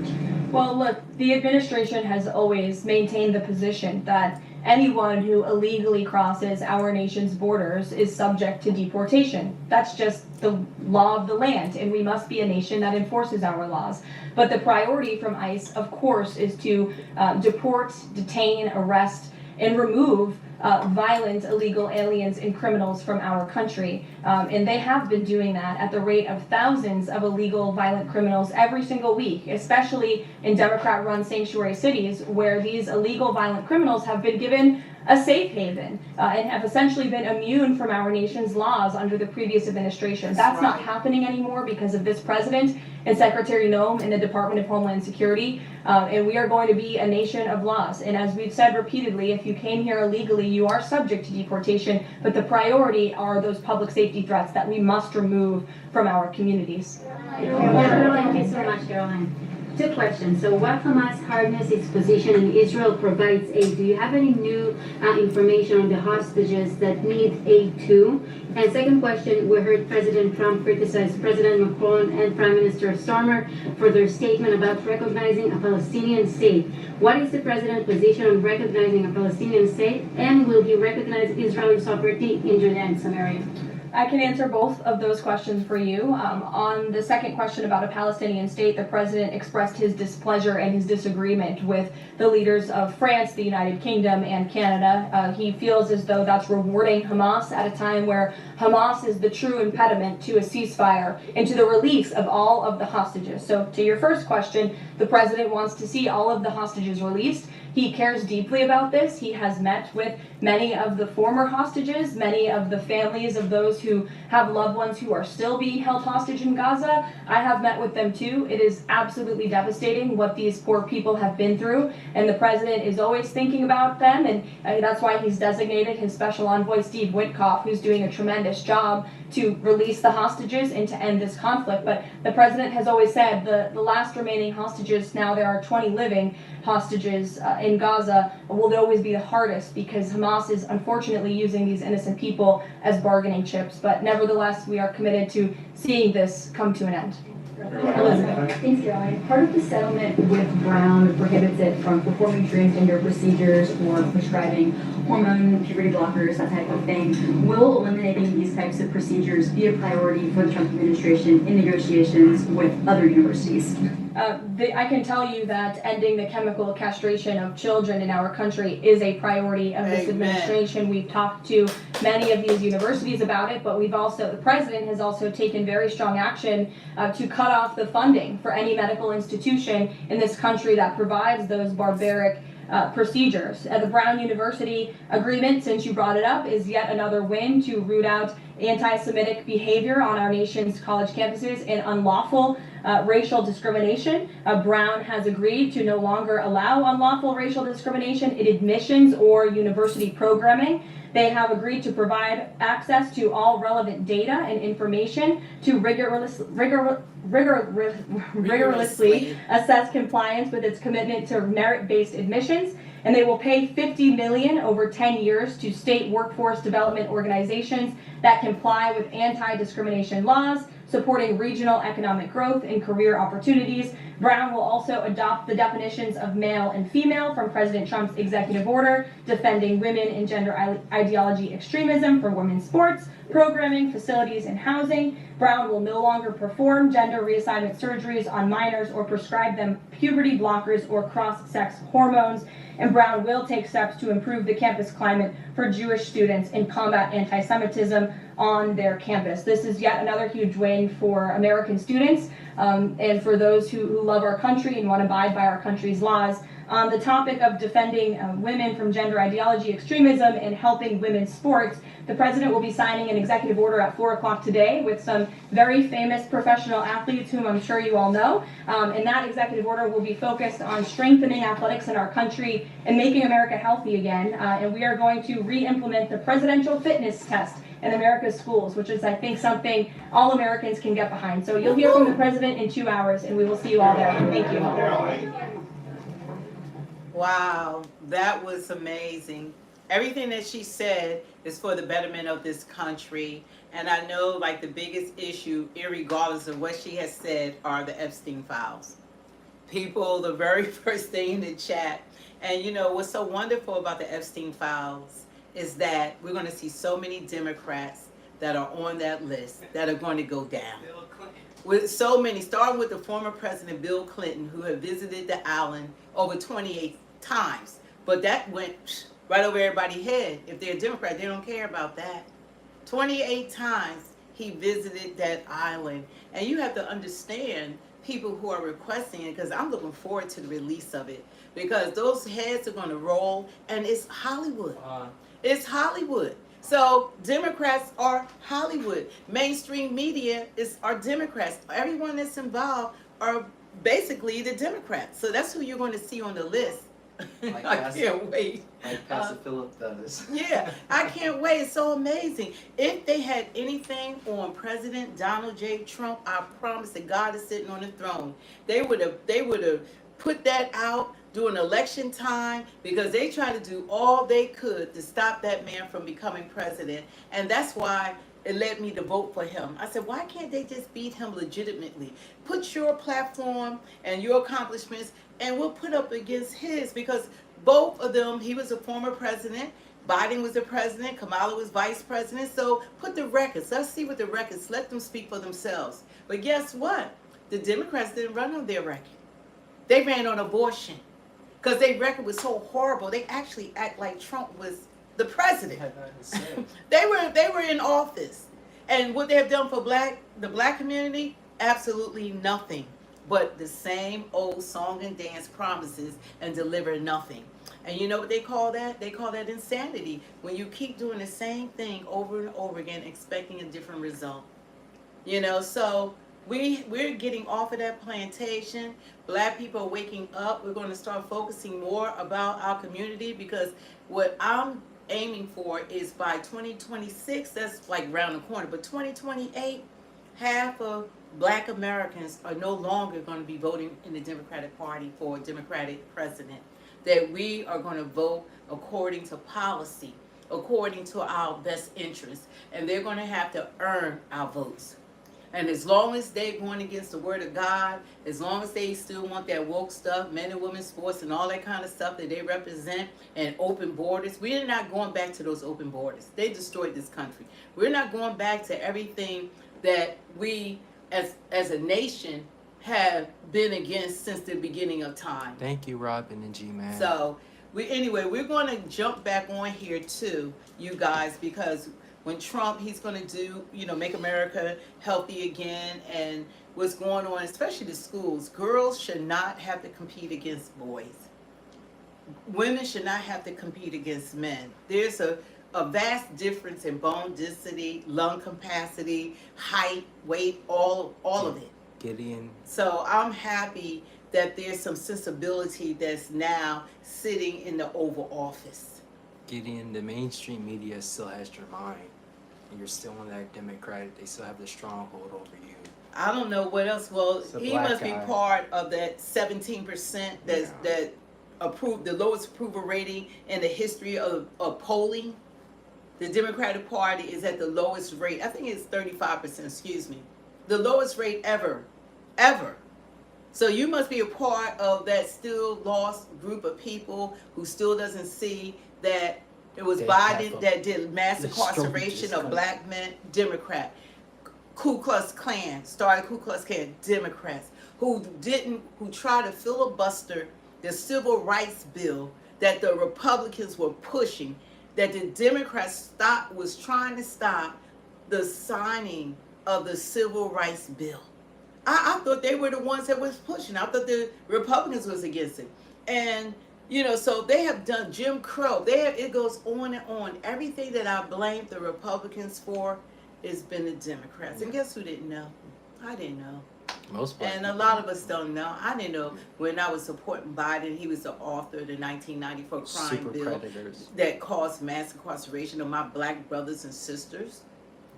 Speaker 3: Well, look, the administration has always maintained the position that anyone who illegally crosses our nation's borders is subject to deportation. That's just the law of the land, and we must be a nation that enforces our laws. But the priority from ICE, of course, is to deport, detain, arrest, and remove violent illegal aliens and criminals from our country. And they have been doing that at the rate of thousands of illegal violent criminals every single week, especially in Democrat-run sanctuary cities where these illegal violent criminals have been given a safe haven and have essentially been immune from our nation's laws under the previous administration. That's not happening anymore because of this president and Secretary Noem in the Department of Homeland Security. And we are going to be a nation of laws. And as we've said repeatedly, if you came here illegally, you are subject to deportation. But the priority are those public safety threats that we must remove from our communities.
Speaker 17: Thank you so much, Caroline. Two questions. So what Hamas hardens its position in Israel provides aid. Do you have any new information on the hostages that need aid too? And second question, we heard President Trump criticize President Macron and Prime Minister Starmer for their statement about recognizing a Palestinian state. What is the president's position on recognizing a Palestinian state? And will he recognize Israeli sovereignty in Judea and Samaria?
Speaker 3: I can answer both of those questions for you. On the second question about a Palestinian state, the president expressed his displeasure and his disagreement with the leaders of France, the United Kingdom, and Canada. He feels as though that's rewarding Hamas at a time where Hamas is the true impediment to a ceasefire and to the release of all of the hostages. So to your first question, the president wants to see all of the hostages released. He cares deeply about this. He has met with many of the former hostages, many of the families of those who have loved ones who are still being held hostage in Gaza. I have met with them too. It is absolutely devastating what these poor people have been through, and the president is always thinking about them, and that's why he's designated his special envoy, Steve Witkoff, who's doing a tremendous job to release the hostages and to end this conflict. But the president has always said the last remaining hostages, now there are 20 living hostages in Gaza, will always be the hardest because Hamas is unfortunately using these innocent people as bargaining chips. But nevertheless, we are committed to seeing this come to an end.
Speaker 8: Elizabeth. Thanks, Caroline. Part of the settlement with Brown prohibits it from performing transgender procedures or prescribing hormone puberty blockers, that type of thing. Will eliminating these types of procedures be a priority for the Trump administration in negotiations with other universities?
Speaker 3: I can tell you that ending the chemical castration of children in our country is a priority of this administration. We've talked to many of these universities about it, but the president has also taken very strong action to cut off the funding for any medical institution in this country that provides those barbaric procedures. The Brown University agreement, since you brought it up, is yet another win to root out anti-Semitic behavior on our nation's college campuses and unlawful racial discrimination. Brown has agreed to no longer allow unlawful racial discrimination in admissions or university programming. They have agreed to provide access to all relevant data and information to rigorously assess compliance with its commitment to merit-based admissions. And they will pay $50 million over 10 years to state workforce development organizations that comply with anti-discrimination laws, supporting regional economic growth and career opportunities. Brown will also adopt the definitions of male and female from President Trump's executive order, defending women and gender ideology extremism for women's sports, programming, facilities, and housing. Brown will no longer perform gender reassignment surgeries on minors or prescribe them puberty blockers or cross-sex hormones. And Brown will take steps to improve the campus climate for Jewish students and combat anti-Semitism on their campus. This is yet another huge win for American students and for those who love our country and want to abide by our country's laws. On the topic of defending women from gender ideology extremism and helping women's sports, the president will be signing an executive order at 4 o'clock today with some very famous professional athletes whom I'm sure you all know. And that executive order will be focused on strengthening athletics in our country and making America healthy again. And we are going to re-implement the presidential fitness test in America's schools, which is, I think, something all Americans can get behind. So you'll hear from the president in 2 hours, and we will see you all there. Thank you.
Speaker 1: Wow, that was amazing. Everything that she said is for the betterment of this country. And I know, like, the biggest issue, irregardless of what she has said, are the Epstein files. People, the very first thing in the chat. And you know, what's so wonderful about the Epstein files is that we're going to see so many Democrats that are on that list that are going to go down. With so many, starting with the former President Bill Clinton, who had visited the island over 28 times. But that went right over everybody's head. If they're a Democrat, they don't care about that. 28 times he visited that island. And you have to understand people who are requesting it, because I'm looking forward to the release of it. Because those heads are going to roll, and it's Hollywood. It's Hollywood. So Democrats are Hollywood. Mainstream media are Democrats. Everyone that's involved are basically the Democrats. So that's who you're going to see on the list.
Speaker 2: Like
Speaker 1: I
Speaker 2: Pastor-
Speaker 1: can't wait.
Speaker 2: Like Pastor Philip does.
Speaker 1: Yeah, I can't wait. It's so amazing. If they had anything on President Donald J. Trump, I promise that God is sitting on the throne. They would have put that out during election time because they tried to do all they could to stop that man from becoming president. And that's why it led me to vote for him. I said, why can't they just beat him legitimately? Put your platform and your accomplishments and we'll put up against his, because both of them, he was a former president, Biden was the president, Kamala was vice president. So put the records. Let's see what the records, let them speak for themselves. But guess what? The Democrats didn't run on their record. They ran on abortion because their record was so horrible. They actually act like Trump was the president. They were in office. And what they have done for the black community, absolutely nothing. But the same old song and dance promises and deliver nothing. And you know what they call that? They call that insanity. When you keep doing the same thing over and over again, expecting a different result. You know, so we're getting off of that plantation. Black people are waking up. We're going to start focusing more about our community, because what I'm aiming for is by 2026, that's like round the corner, but 2028, half of Black Americans are no longer going to be voting in the Democratic Party for a Democratic president. That we are going to vote according to policy, according to our best interests, and they're going to have to earn our votes. And as long as they're going against the word of God, as long as they still want that woke stuff, men and women's sports and all that kind of stuff that they represent, and open borders, we're not going back to those open borders. They destroyed this country. We're not going back to everything that we as a nation have been against since the beginning of time.
Speaker 2: Thank you, Robin and G-Man.
Speaker 1: So, we're going to jump back on here too, you guys, because when Trump, he's going to do, make America healthy again, and what's going on, especially the schools. Girls should not have to compete against boys. Women should not have to compete against men. There's a vast difference in bone density, lung capacity, height, weight, all of it.
Speaker 2: Gideon.
Speaker 1: So I'm happy that there's some sensibility that's now sitting in the Oval Office.
Speaker 2: Gideon, the mainstream media still has your mind, and you're still on that Democratic. They still have the stronghold over you.
Speaker 1: I don't know what else. Well, he must be
Speaker 2: guy.
Speaker 1: part of that 17% that approved, the lowest approval rating in the history of polling. The Democratic Party is at the lowest rate. I think it's 35%, excuse me. The lowest rate ever. So you must be a part of that still lost group of people who still doesn't see that it was Biden that did mass incarceration of black men, Democrat. Ku Klux Klan, started Ku Klux Klan, Democrats, who tried to filibuster the civil rights bill that the Republicans were pushing, that the Democrats was trying to stop the signing of the civil rights bill. I thought they were the ones that was pushing. I thought the Republicans was against it. And, so they have done Jim Crow. It goes on and on. Everything that I blamed the Republicans for has been the Democrats. And guess who didn't know? I didn't know. And a lot of us don't know. I didn't know when I was supporting Biden, he was the author of the 1994 crime bill that caused mass incarceration of my black brothers and sisters.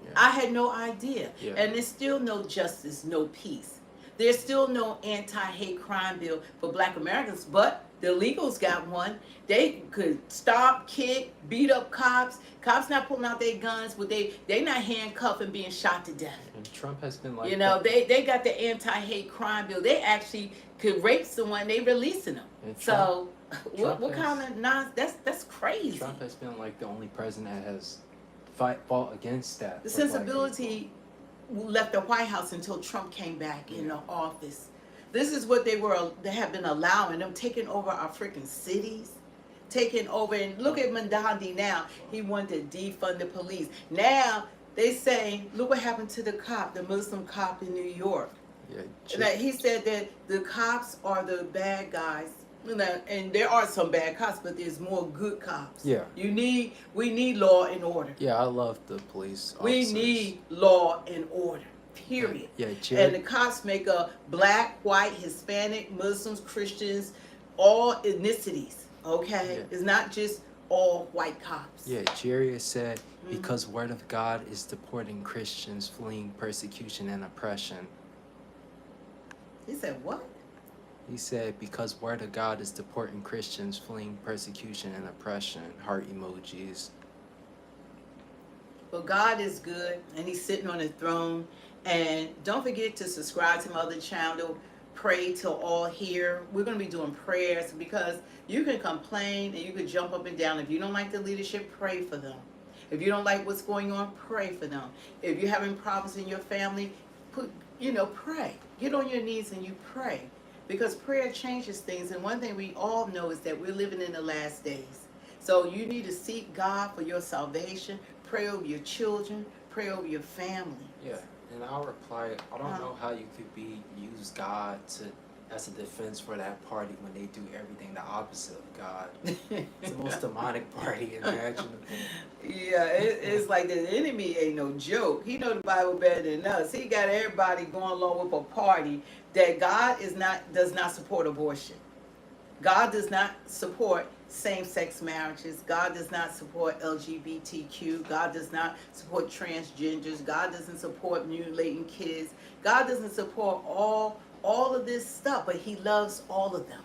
Speaker 1: Yeah. I had no idea. Yeah. And there's still no justice, no peace. There's still no anti-hate crime bill for black Americans, but the illegals got one. They could stop, kick, beat up cops. Cops not pulling out their guns, but they not handcuffed and being shot to death.
Speaker 2: And Trump has been like
Speaker 1: they got the anti-hate crime bill. They actually could rape someone, they releasing them. So what kind of nonsense? That's crazy.
Speaker 2: Trump has been like the only president that has fought against that.
Speaker 1: The sensibility left the White House until Trump came back in the office. This is what they have been allowing them, taking over our freaking cities, taking over. And look at Mandandi now. He wanted to defund the police. Now they say, look what happened to the cop, the Muslim cop in New York. Yeah, he said that the cops are the bad guys You know, and there are some bad cops, but there's more good cops.
Speaker 2: Yeah.
Speaker 1: We need law and order.
Speaker 2: Yeah, I love the police
Speaker 1: We
Speaker 2: officers.
Speaker 1: need law and order. Period.
Speaker 2: Yeah,
Speaker 1: And the cops make up black, white, Hispanic, Muslims, Christians, all ethnicities. Okay,
Speaker 2: Yeah.
Speaker 1: it's not just all white cops.
Speaker 2: Yeah, Jerry has said, because word of God is deporting Christians fleeing persecution and oppression.
Speaker 1: He said what?
Speaker 2: He said, because word of God is deporting Christians fleeing persecution and oppression. Heart emojis.
Speaker 1: Well, God is good, and He's sitting on the throne. And don't forget to subscribe to my other channel, Pray Till All Here. We're going to be doing prayers because you can complain and you can jump up and down. If you don't like the leadership, pray for them. If you don't like what's going on, pray for them. If you're having problems in your family, pray. Get on your knees and you pray. Because prayer changes things. And one thing we all know is that we're living in the last days. So you need to seek God for your salvation. Pray over your children. Pray over your family.
Speaker 2: Yeah, and I'll reply, I don't know how you could use God as a defense for that party when they do everything the opposite of God. It's the most demonic party imaginable.
Speaker 1: Yeah, it's like the enemy ain't no joke. He know the Bible better than us. He got everybody going along with a party that God does not support abortion. God does not support same-sex marriages. God does not support LGBTQ. God does not support transgenders. God doesn't support mutilating kids. God doesn't support all of this stuff, but He loves all of them.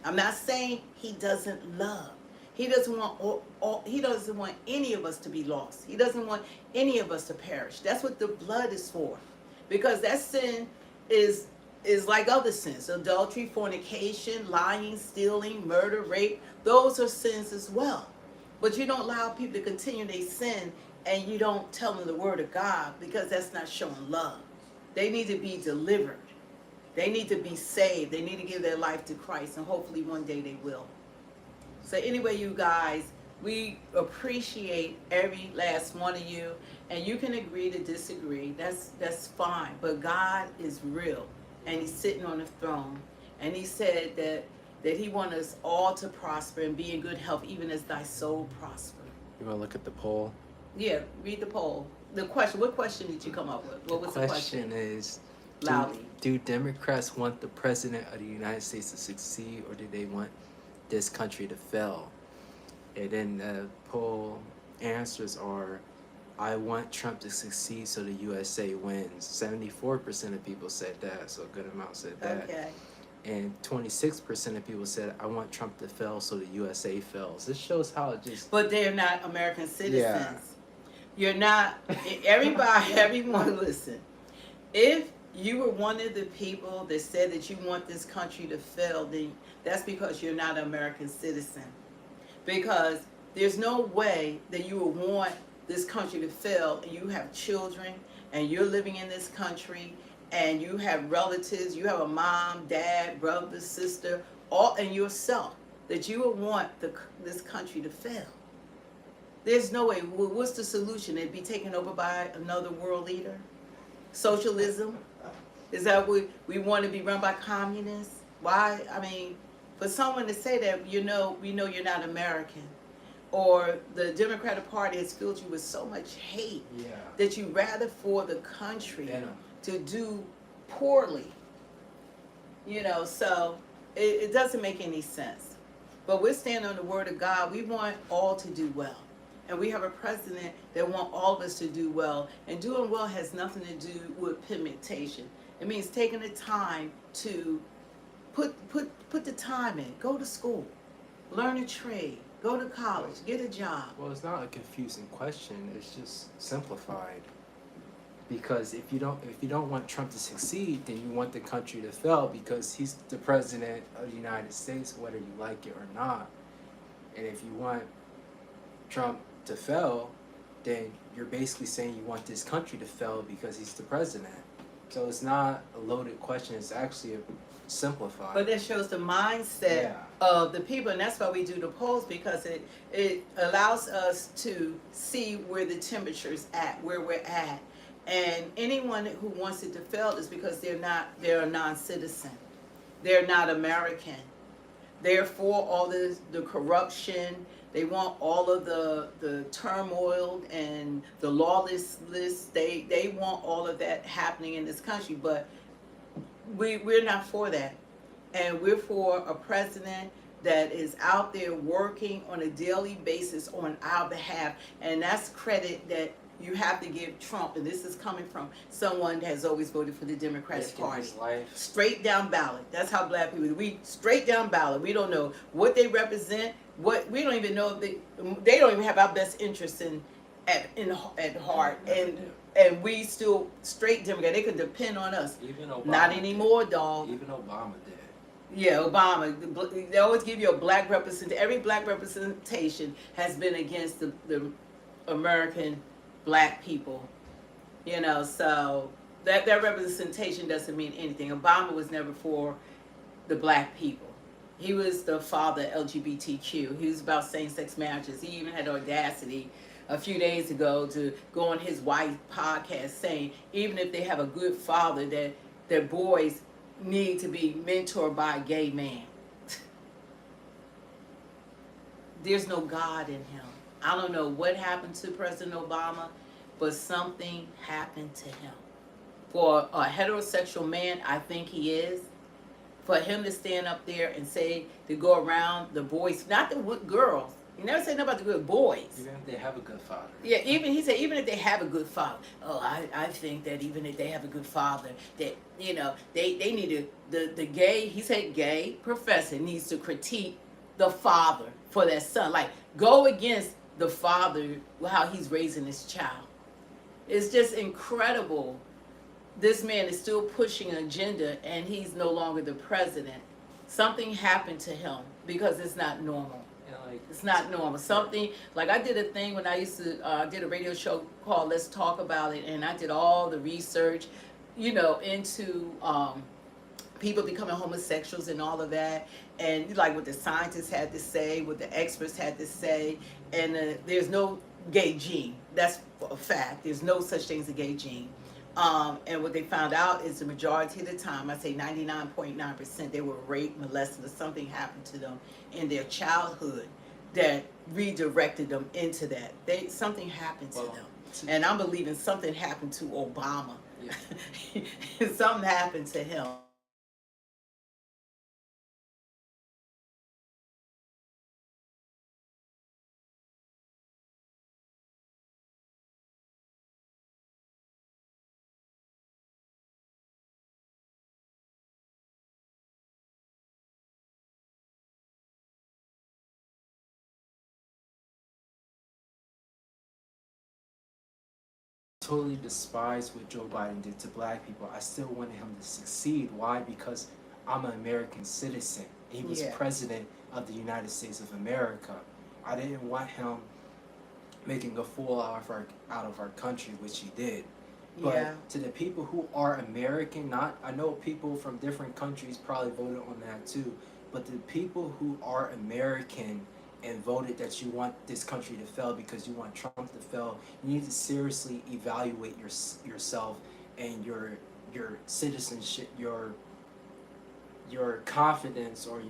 Speaker 1: I'm not saying He doesn't love. He doesn't want He doesn't want any of us to be lost. He doesn't want any of us to perish. That's what the blood is for, because that sin is like other sins: adultery, fornication, lying, stealing, murder, rape. Those are sins as well. But you don't allow people to continue their sin, and you don't tell them the word of God, because that's not showing love. They need to be delivered. They need to be saved. They need to give their life to Christ, and hopefully one day they will. So anyway, you guys, we appreciate every last one of you, and you can agree to disagree. That's fine. But God is real, and He's sitting on the throne, and He said that He wants us all to prosper and be in good health, even as thy soul prosper.
Speaker 2: You want to look at the poll?
Speaker 1: Yeah, read the poll. The question. What question did you come up with? What was the question?
Speaker 2: The question is,
Speaker 1: loudly.
Speaker 2: Do Democrats want the President of the United States to succeed, or do they want this country to fail? And then the poll answers are, I want Trump to succeed so the USA wins. 74% of people said that, so a good amount said that.
Speaker 1: Okay.
Speaker 2: And 26% of people said, I want Trump to fail so the USA fails. This shows how it just...
Speaker 1: But they're not American citizens.
Speaker 2: Yeah.
Speaker 1: You're not... everyone listen. If you were one of the people that said that you want this country to fail, then that's because you're not an American citizen. Because there's no way that you would want this country to fail, and you have children, and you're living in this country, and you have relatives, you have a mom, dad, brother, sister, all, and yourself, that you would want this country to fail. There's no way. What's the solution? It'd be taken over by another world leader? Socialism? Is that what we want to be run by communists? Why? I mean, for someone to say that, we know you're not American. Or the Democratic Party has filled you with so much hate that you rather for the country to do poorly. So it doesn't make any sense. But we're standing on the word of God. We want all to do well. And we have a president that wants all of us to do well. And doing well has nothing to do with pigmentation. It means taking the time to put the time in. Go to school. Learn a trade. Go to college. Get a job.
Speaker 2: Well, it's not a confusing question. It's just simplified. Because if you don't want Trump to succeed, then you want the country to fail, because he's the president of the United States, whether you like it or not. And if you want Trump to fail, then you're basically saying you want this country to fail because he's the president. So it's not a loaded question. It's actually simplified.
Speaker 1: But that shows the mindset of the people, and that's why we do the polls, because it allows us to see where the temperature's at, where we're at. And anyone who wants it to fail is because they're a non-citizen. They're not American. They're for all the corruption. They want all of the turmoil and the lawlessness. They want all of that happening in this country, but we're not for that. And we're for a president that is out there working on a daily basis on our behalf. And that's credit that you have to give Trump. And this is coming from someone that has always voted for the Democratic Party. Straight down ballot. That's how black people do. We straight down ballot. We don't know what they represent. We don't even know if they don't even have our best interests at heart. And we still straight Democrat. They could depend on us.
Speaker 2: Even Obama
Speaker 1: Not anymore, dog.
Speaker 2: Even Obama did.
Speaker 1: Yeah, Obama. They always give you a black representation. Every black representation has been against the American black people. You know, so that representation doesn't mean anything. Obama was never for the black people. He was the father of LGBTQ. He was about same-sex marriages. He even had the audacity a few days ago to go on his wife's podcast saying even if they have a good father, that their boys need to be mentored by a gay man. There's no God in him. I don't know what happened to President Obama, but something happened to him. For a heterosexual man, I think he is. For him to stand up there and say, to go around the boys, not the girls. He never said nothing about the good boys.
Speaker 2: Even if they have a good father.
Speaker 1: Yeah, he said even if they have a good father. Oh, I think that even if they have a good father, that, you know, they need to, the gay, he said gay professor needs to critique the father for their son. Like, go against the father, how he's raising his child. It's just incredible. This man is still pushing an agenda and he's no longer the president. Something happened to him because it's not normal. It's not normal. Something, like I did a thing when I used to, did a radio show called Let's Talk About It, and I did all the research, you know, into people becoming homosexuals and all of that, and like what the scientists had to say, what the experts had to say, and there's no gay gene. That's a fact. There's no such thing as a gay gene. And what they found out is the majority of the time, I say 99.9%, they were raped, molested, or something happened to them in their childhood that redirected them into that. Something happened to them. And I'm believing something happened to Obama. Yeah. Something happened to him.
Speaker 2: Totally despise what Joe Biden did to black people. I still wanted him to succeed. Why? Because I'm an American citizen. He was president of the United States of America. I didn't want him making a fool out of our country, which he did. But to the people who are American, I know people from different countries probably voted on that too, but the people who are American and voted that you want this country to fail because you want Trump to fail, you need to seriously evaluate yourself and your citizenship, your confidence, or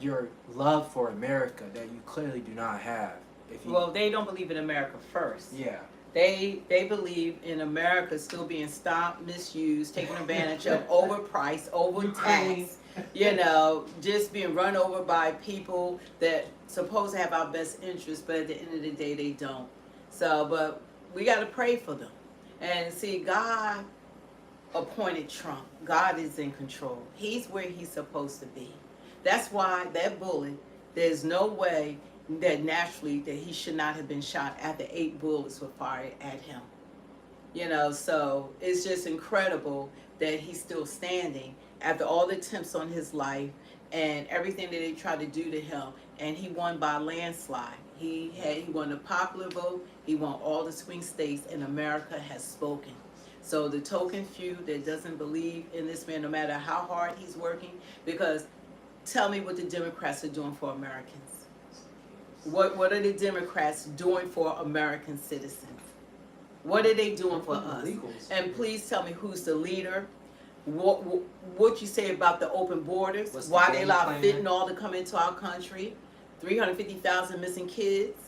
Speaker 2: your love for America that you clearly do not have.
Speaker 1: Well, they don't believe in America first.
Speaker 2: Yeah.
Speaker 1: They believe in America still being stopped, misused, taken advantage of, overpriced, overtaxed. You know, just being run over by people that supposed to have our best interests, but at the end of the day, they don't. So, but we got to pray for them. And see, God appointed Trump. God is in control. He's where he's supposed to be. That's why that bullet, there's no way that naturally that he should not have been shot after 8 bullets were fired at him. You know, so it's just incredible that he's still standing after all the attempts on his life and everything that they tried to do to him, and he won by a landslide. He won the popular vote, he won all the swing states, and America has spoken. So the token few that doesn't believe in this man, no matter how hard he's working, because tell me what the Democrats are doing for Americans. What are the Democrats doing for American citizens? What are they doing for us? And please tell me who's the leader. what you say about the open borders,
Speaker 2: What's the
Speaker 1: why they
Speaker 2: game
Speaker 1: allow
Speaker 2: plan?
Speaker 1: fentanyl to come into our country, 350,000 missing kids.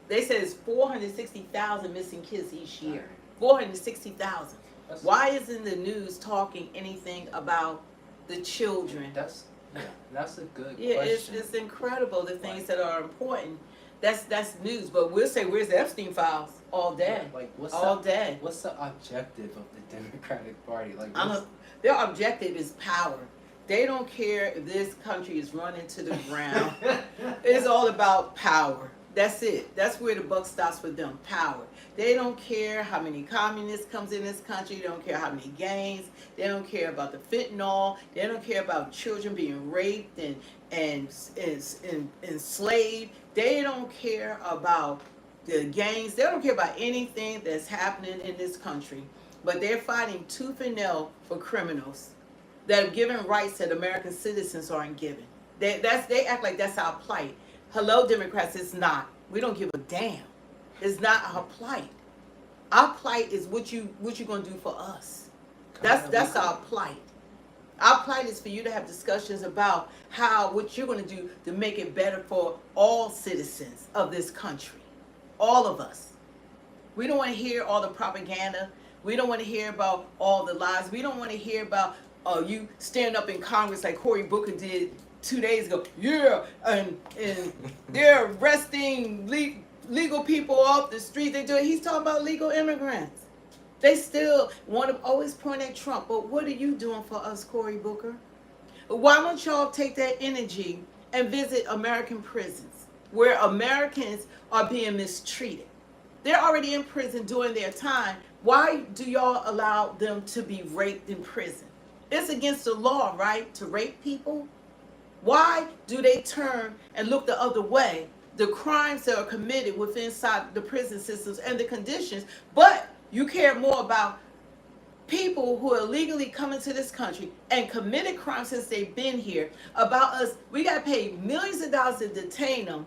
Speaker 1: They say it's 460,000 missing kids each year. 460,000. Why isn't the news talking anything about the children?
Speaker 2: That's a good
Speaker 1: Yeah,
Speaker 2: question.
Speaker 1: it's incredible the things that are important. That's news, but we'll say where's the Epstein files all day,
Speaker 2: Like
Speaker 1: all day.
Speaker 2: What's the objective of the Democratic Party? Like
Speaker 1: Their objective is power. They don't care if this country is running to the ground. It's all about power. That's it. That's where the buck stops with them. Power. They don't care how many communists comes in this country. They don't care how many gangs. They don't care about the fentanyl. They don't care about children being raped and enslaved. They don't care about the gangs. They don't care about anything that's happening in this country. But they're fighting tooth and nail for criminals that are given rights that American citizens aren't given. They act like that's our plight. Hello, Democrats, it's not. We don't give a damn. It's not our plight. Our plight is what you gonna do for us. That's our plight. Our plight is for you to have discussions about what you're gonna do to make it better for all citizens of this country. All of us. We don't want to hear all the propaganda. We don't want to hear about all the lies. We don't want to hear about you stand up in Congress like Cory Booker did 2 days ago. Yeah, and they're arresting legal people off the street. He's talking about legal immigrants. They still want to always point at Trump. But what are you doing for us, Cory Booker? Why don't y'all take that energy and visit American prisons where Americans are being mistreated? They're already in prison doing their time. Why do y'all allow them to be raped in prison? It's against the law, right, to rape people? Why do they turn and look the other way? The crimes that are committed within inside the prison systems and the conditions, but you care more about people who are illegally coming to this country and committed crimes since they've been here. About us, we got to pay millions of dollars to detain them,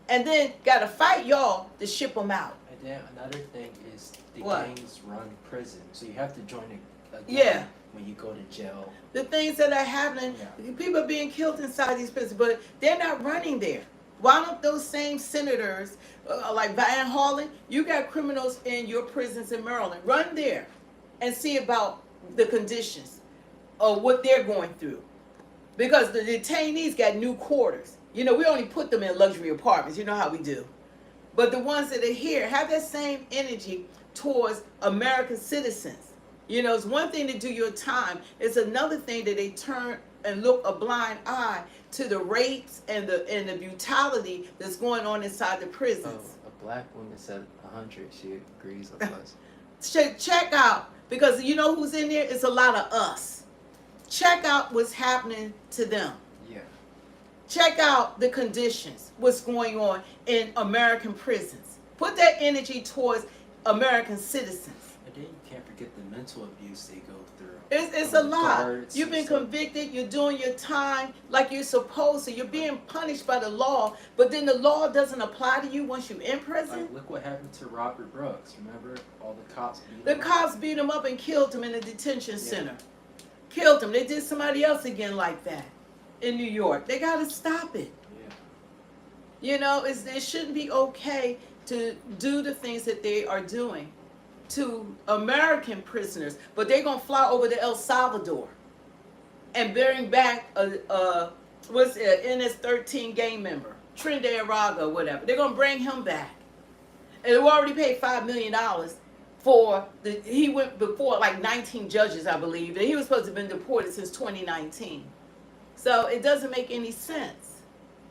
Speaker 1: and then got to fight y'all to ship them out.
Speaker 2: And then another thing is the
Speaker 1: What?
Speaker 2: gangs run prison, so you have to join a gang
Speaker 1: Yeah.
Speaker 2: when you go to jail.
Speaker 1: The things that are happening, people are being killed inside these prisons, but they're not running there. Why don't those same senators, like Van Hollen, you got criminals in your prisons in Maryland, run there and see about the conditions of what they're going through. Because the detainees got new quarters. You know, we only put them in luxury apartments. You know how we do. But the ones that are here have that same energy towards American citizens. You know, it's one thing to do your time. It's another thing that they turn and look a blind eye to the rapes and the brutality that's going on inside the prisons.
Speaker 2: A black woman said 100. She agrees with us.
Speaker 1: Check out, because you know who's in there? It's a lot of us. Check out what's happening to them.
Speaker 2: Yeah.
Speaker 1: Check out the conditions, what's going on in American prisons. Put that energy towards American citizens.
Speaker 2: And then you can't forget the mental abuse they go through.
Speaker 1: It's a lot. You've been convicted, you're doing your time like you're supposed to. You're being punished by the law, but then the law doesn't apply to you once you're in prison.
Speaker 2: Like, look what happened to Robert Brooks. Remember, all the cops beat
Speaker 1: The
Speaker 2: him
Speaker 1: cops beat him up and killed him in a detention center. Killed him. They did somebody else again like that in New York. They got to stop it.
Speaker 2: Yeah.
Speaker 1: You know, it shouldn't be okay to do the things that they are doing to American prisoners, but they're gonna fly over to El Salvador and bring back a NS-13 gang member, Trinidad Raga, whatever. They're gonna bring him back, and we already paid $5 million for he went before like 19 judges, I believe, and he was supposed to have been deported since 2019. So it doesn't make any sense,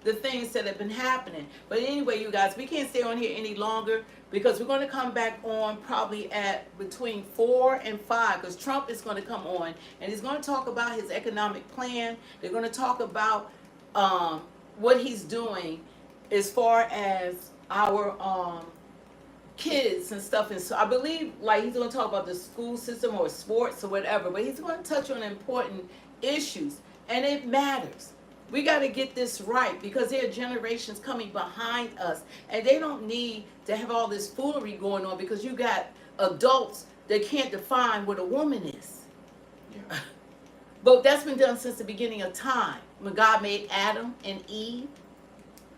Speaker 1: the things that have been happening. But anyway, you guys, we can't stay on here any longer because we're going to come back on probably at between 4 and 5, because Trump is going to come on and he's going to talk about his economic plan. They're going to talk about what he's doing as far as our kids and stuff. And so I believe like he's going to talk about the school system or sports or whatever, but he's going to touch on important issues, and it matters. We got to get this right, because there are generations coming behind us, and they don't need to have all this foolery going on, because you got adults that can't define what a woman is.
Speaker 2: Yeah.
Speaker 1: But that's been done since the beginning of time. When God made Adam and Eve,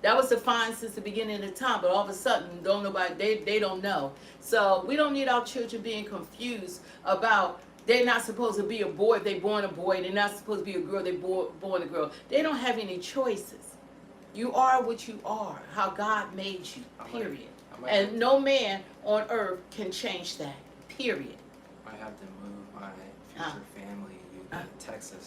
Speaker 1: that was defined since the beginning of time. But all of a sudden, they don't know. So we don't need our children being confused about they're not supposed to be a boy if they're born a boy. They're not supposed to be a girl, they're born a girl. They don't have any choices. You are what you are, how God made you, period. And no man on earth can change that, period.
Speaker 2: I have to move my future family to Texas.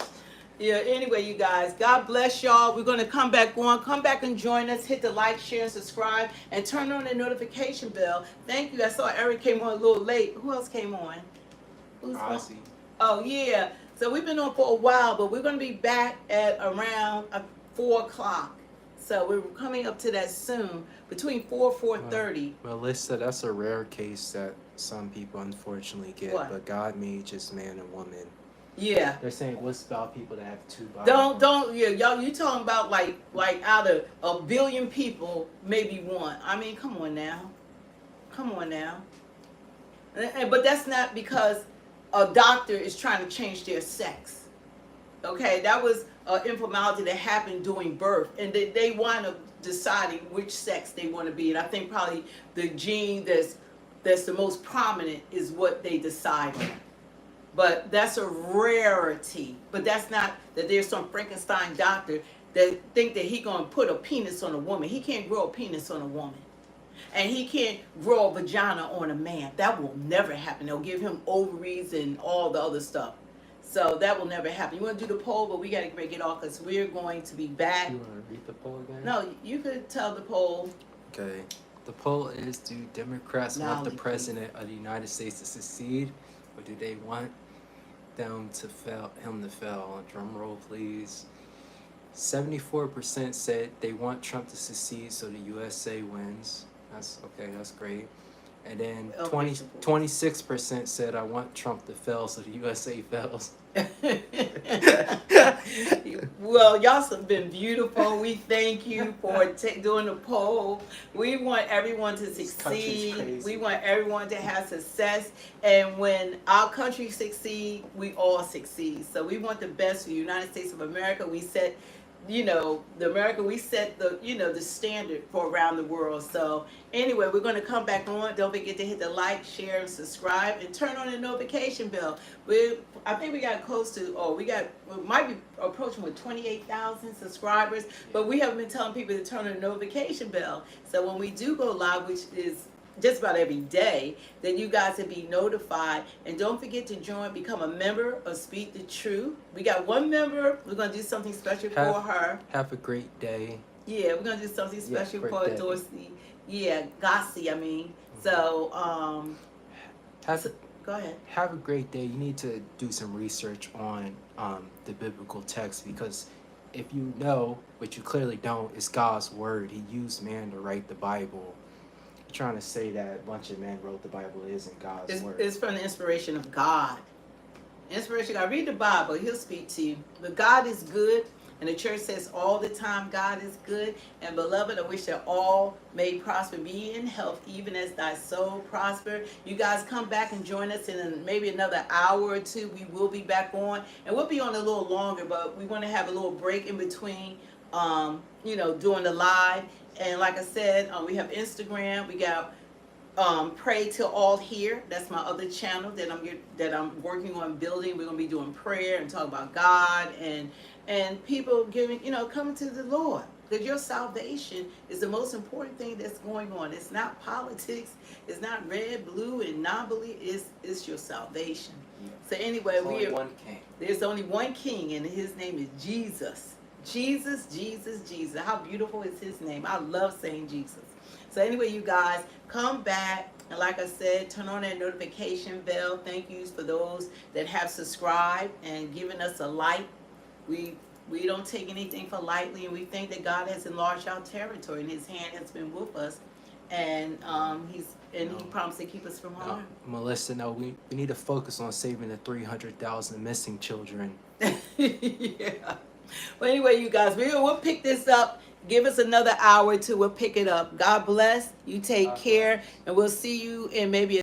Speaker 1: Yeah, anyway, you guys, God bless y'all. We're going to come back on. Come back and join us. Hit the like, share, and subscribe, and turn on the notification bell. Thank you. I saw Eric came on a little late. Who else came on? Who's on? Oh, yeah. So we've been on for a while, but we're going to be back at around 4 o'clock. So we're coming up to that soon, between 4 and 4:30.
Speaker 2: Melissa, that's a rare case that some people unfortunately get,
Speaker 1: What?
Speaker 2: but God made just man and woman.
Speaker 1: Yeah.
Speaker 2: They're saying, what's about people that have two bodies?
Speaker 1: Yeah, y'all, you talking about like out of a billion people, maybe one. I mean, come on now. But that's not because a doctor is trying to change their sex. Okay, that was an informality that happened during birth, and they wind up deciding which sex they want to be. And I think probably the gene that's the most prominent is what they decide on. But that's a rarity. But that's not that there's some Frankenstein doctor that think that he gonna put a penis on a woman. He can't grow a penis on a woman. And he can't grow a vagina on a man. That will never happen. They'll give him ovaries and all the other stuff. So that will never happen. You want to do the poll, but we got to break it off because we're going to be back.
Speaker 2: You want to read the poll again?
Speaker 1: No, you could tell the poll.
Speaker 2: Okay. The poll is, do Democrats want the president of the United States to succeed, or do they want him to fail? Drum roll, please. 74% said they want Trump to succeed so the USA wins. That's okay, that's great. And then 26% said I want Trump to fail so the USA fails.
Speaker 1: Well, y'all have been beautiful. We thank you for doing the poll. We want everyone to succeed. We want everyone to have success. And when our country succeeds, we all succeed. So we want the best for the United States of America. We set, we set the standard for around the world. So anyway, we're going to come back on. Don't forget to hit the like, share, and subscribe, and turn on the notification bell. I think we got close to, we might be approaching with 28,000 subscribers, but we haven't been telling people to turn on the notification bell. So when we do go live, which is just about every day, then you guys will be notified. And don't forget to become a member of Speak the Truth. We got one member. We're going to do something special for her.
Speaker 2: Have a great day.
Speaker 1: Yeah, we're going to do something special for Dorsey. Yeah, Gossi, I mean. So, go ahead.
Speaker 2: Have a great day. You need to do some research on the biblical text, because if you know, but you clearly don't, it's God's word. He used man to write the Bible. Trying to say that a bunch of men wrote the Bible isn't God's word.
Speaker 1: It's from the inspiration of God. Inspiration. I read the Bible, he'll speak to you. But God is good, and the church says all the time God is good. And beloved, I wish that all may prosper, be in health, even as thy soul prosper. You guys come back and join us in maybe another hour or two. We will be back on, and we'll be on a little longer, but we want to have a little break in between, doing the live. And like I said, we have Instagram. We got Pray Till All Here. That's my other channel that I'm working on building. We're gonna be doing prayer and talk about God and people coming to the Lord, because your salvation is the most important thing that's going on. It's not politics. It's not red, blue, and non-belief. It's your salvation. So anyway, there's only one King, and his name is Jesus. Jesus, Jesus, Jesus. How beautiful is his name. I love saying Jesus. So anyway, you guys, come back. And like I said, turn on that notification bell. Thank you for those that have subscribed and given us a like. We don't take anything for lightly, and we think that God has enlarged our territory, and his hand has been with us. And he promised to keep us from harm.
Speaker 2: Melissa, no, we need to focus on saving the 300,000 missing children.
Speaker 1: Yeah. Well, anyway, you guys, we'll pick this up. Give us another hour or two. We'll pick it up. God bless. You take care. And we'll see you in maybe